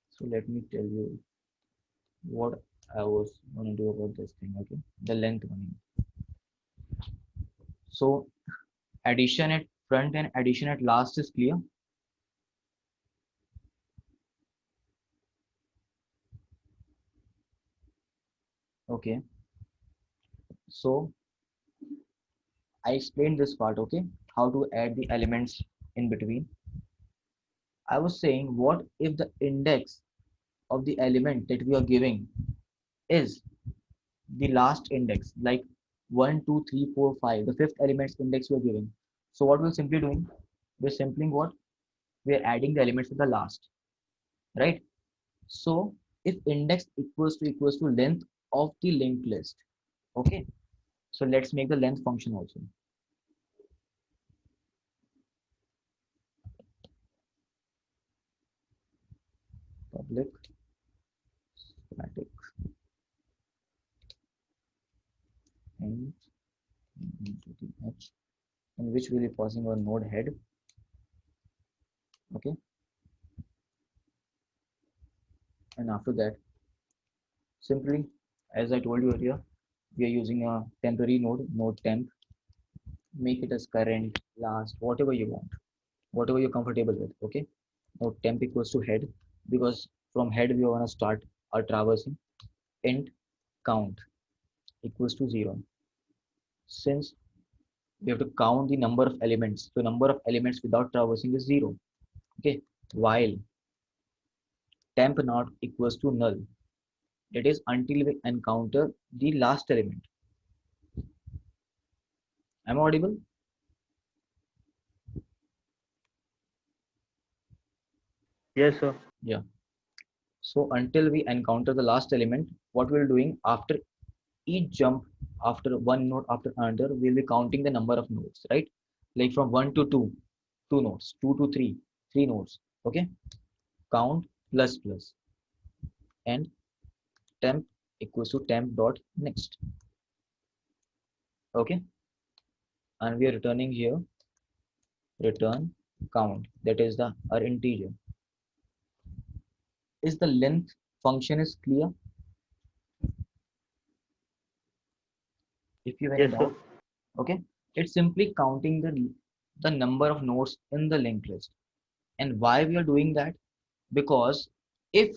so let me tell you what I was going to do about this thing. Okay, the length one. So addition at front and addition at last is clear. Okay, so I explained this part. Okay, how to add the elements in between. I was saying, what if the index of the element that we are giving is the last index, like 1 2 3 4 5, the fifth element's index we are giving. So what we're simply doing, we're simply what, we're adding the elements to the last, right? So if index equals to length of the linked list. Okay, so let's make the length function also. Public static and into the h, in which we'll be passing our node head. Okay, and after that, simply, as I told you earlier, we are using a temporary node temp. Make it as current, last, whatever you want, whatever you're comfortable with. Okay, node temp equals to head, because from head we want to start our traversing. Int count equals to 0, since we have to count the number of elements. So number of elements without traversing is 0. Okay, while temp not equals to null, that is until we encounter the last element. Am I audible? Yes, sir. Yeah, so until we encounter the last element, what we're doing, after each jump, after one node after another, we'll be counting the number of nodes, right? Like from 1 to 2, 2 nodes, 2 to 3, 3 nodes. Okay, count plus plus, and temp equals to temp dot next. Okay, and we are returning here return count, that is the our integer. Is the length function is clear? If you have any Yes, sir. doubt, okay, it's simply counting the number of nodes in the linked list. And why we are doing that? Because if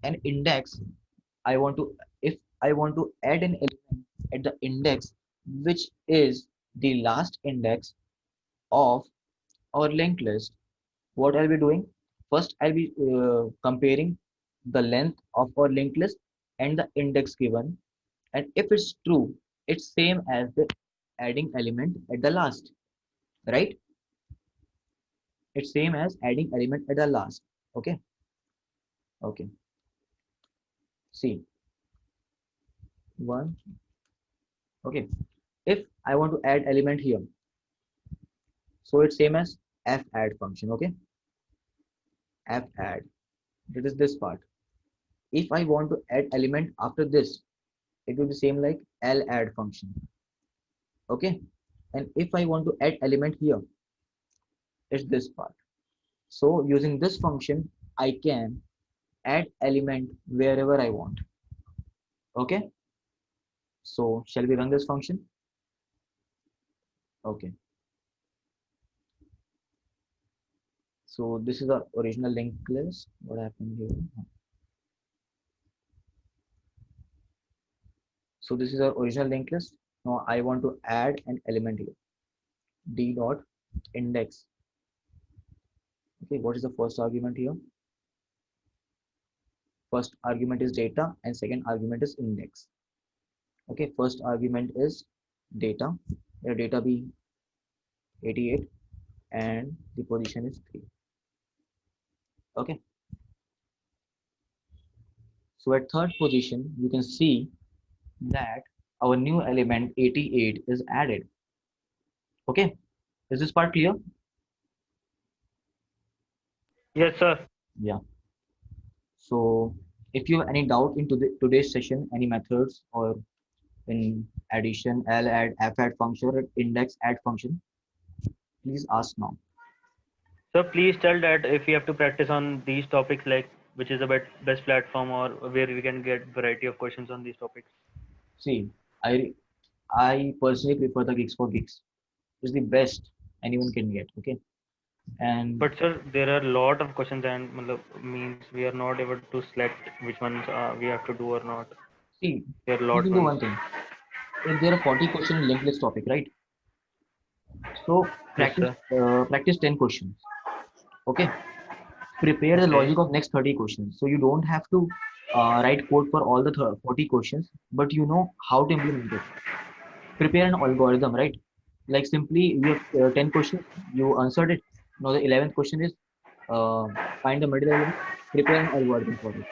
an index, I want to, if I want to add an element at the index which is the last index of our linked list, what I'll be doing? First, I'll be comparing the length of our linked list and the index given. And if it's true, it's same as the adding element at the last, right? It's same as adding element at the last. Okay. Okay. See, one. Okay. If I want to add element here, so it's same as f add function. Okay. F add. That is this part. If I want to add element after this, it will be same like L add function. Okay. And if I want to add element here, it's this part. So using this function, I can add element wherever I want. Okay. So shall we run this function? Okay. So this is the original linked list. What happened here? So this is our original linked list. Now I want to add an element here. D dot index. Okay, what is the first argument here? First argument is data and second argument is index. Okay, first argument is data. Your data be 88 and the position is 3. Okay. So at third position, you can see that our new element 88 is added. Okay. Is this part clear? Yes, sir. Yeah. So if you have any doubt into today's session, any methods or in addition, L add, F add function or index add function, please ask now. So please tell that if we have to practice on these topics, like which is the best platform or where we can get variety of questions on these topics. See, I personally prefer the Geeks for Geeks. It's the best anyone can get. Okay. And But sir, there are a lot of questions and means we are not able to select which ones we have to do or not. see, There are a you lot can do ones. one thing. If there are 40 question in linked list topic, right? So Yes, practice sir. practice 10 questions. Okay. Prepare the Okay. logic of next 30 questions. So you don't have to write code for all the 40 questions, but you know how to implement it. Prepare an algorithm, right? Like simply you have 10 questions, you answered it. Now the 11th question is uh, find the middle element. Prepare an algorithm for it.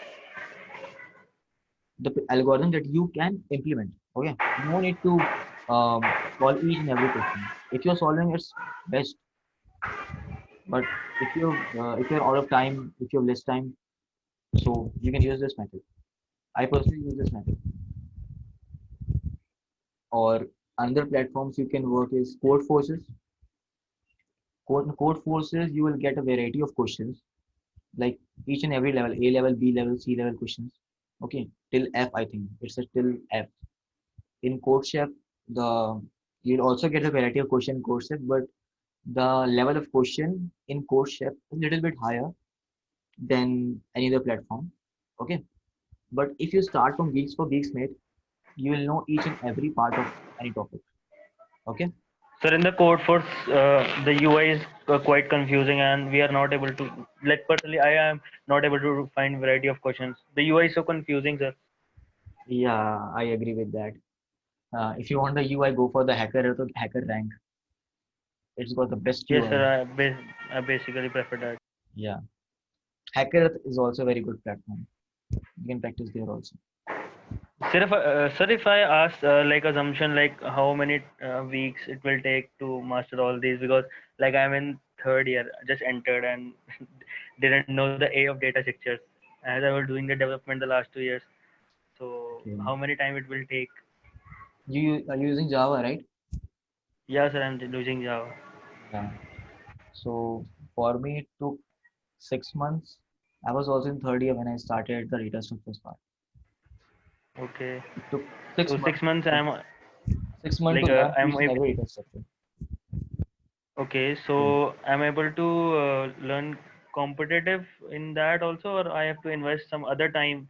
The algorithm that you can implement. Okay, no need to solve each and every question. If you're solving, it's best. But if you're out of time, if you have less time, so you can use this method. I personally use this method. Or another platforms you can work is Code Forces. Code Forces, you will get a variety of questions, like each and every level, A level, B level, C level questions. Okay, till F, I think it's a till F. In CodeChef, the you'll also get a variety of question in CodeChef, but the level of question in CodeChef is a little bit higher than any other platform. Okay, but if you start from Geeks for Geeks, mate, you will know each and every part of any topic. Okay. Sir, in the code for the UI is quite confusing, and we are not able to, like personally, I am not able to find variety of questions. The UI is so confusing, sir. Yeah, I agree with that. If you want the UI, go for the hacker rank. It's got the best Yes, UI. sir. I basically prefer that. Yeah, Hacker is also a very good platform. You can practice there also. Sir, if I ask like assumption, like how many weeks it will take to master all these, because like I'm in third year, just entered and didn't know the A of data structures, as I was doing the development the last 2 years. So Okay. how many time it will take? You are using Java, right? Yeah, sir, I'm using Java. Yeah. So for me, it took 6 months. I was also in third year when I started the data structures part. Okay. It took six So months. 6 months To, I'm 6 months to like learn I'm each and every data structure. okay. Yeah. So I'm able to learn competitive in that also, or I have to invest some other time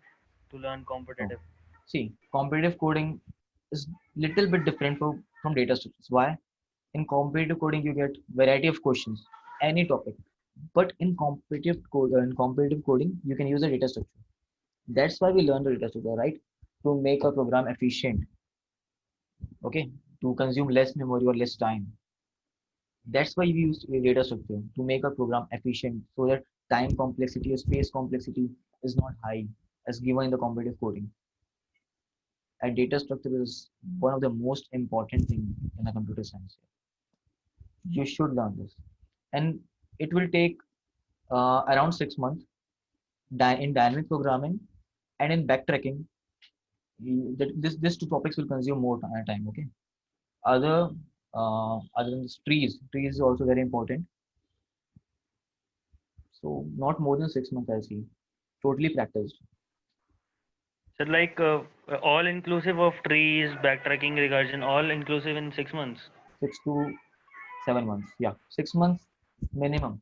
to learn No. competitive. See, competitive coding is little bit different from data structures. Why? In competitive coding, you get variety of questions, any topic. But in competitive coding, you can use a data structure. That's why we learn the data structure, right? to make a program efficient, okay, to consume less memory or less time. That's why we use data structure to make a program efficient so that time complexity or space complexity is not high as given in the competitive coding. And data structure is one of the most important thing in the computer science. You should learn this, and it will take around 6 months in dynamic programming and in backtracking. This two topics will consume more time. Okay. Other other than this, trees is also very important. So not more than 6 months, I see. Totally practiced. So like all inclusive of trees, backtracking, recursion, all inclusive in 6 months. 6 to 7 months. Yeah, 6 months minimum.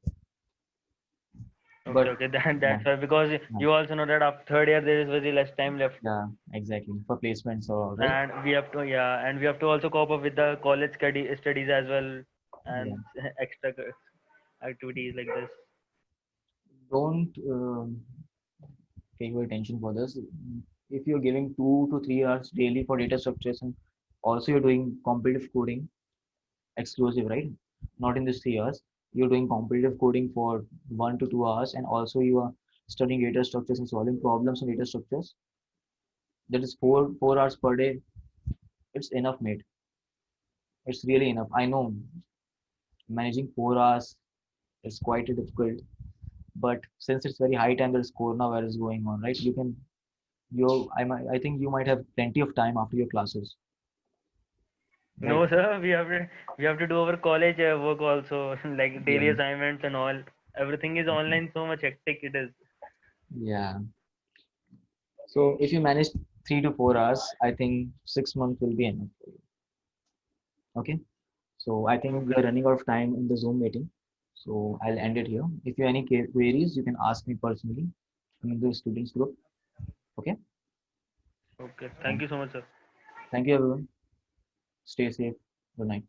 Okay, But okay, yeah, that's why, because yeah, you also know that after third year there is very less time left, yeah, exactly. For placements or all, right? and we have to, yeah, and we have to also cope up with the college studies as well, Yeah. and extra activities like this. Don't take your attention for this. If you're giving 2 to 3 hours daily for data structures and also you're doing competitive coding exclusive, right? Not in this 3 hours. You're doing competitive coding for 1 to 2 hours and also you are studying data structures and solving problems in data structures. That is four hours per day. It's enough, mate. It's really enough. I know managing 4 hours is quite difficult, but since it's very high time, there's coronavirus going on, right? I think you might have plenty of time after your classes, right? No, sir, we have to do our college work also, like Yeah, daily assignments and all. Everything is online, so much hectic it is. yeah. So if you manage 3 to 4 hours, I think 6 months will be enough for you. Okay. So I think we Okay, are running out of time in the Zoom meeting. So I'll end it here. If you have any queries, you can ask me personally. I'm in the students group. Okay. okay. Thank Thank, you so much, sir. thank you, everyone. Stay safe. Good night.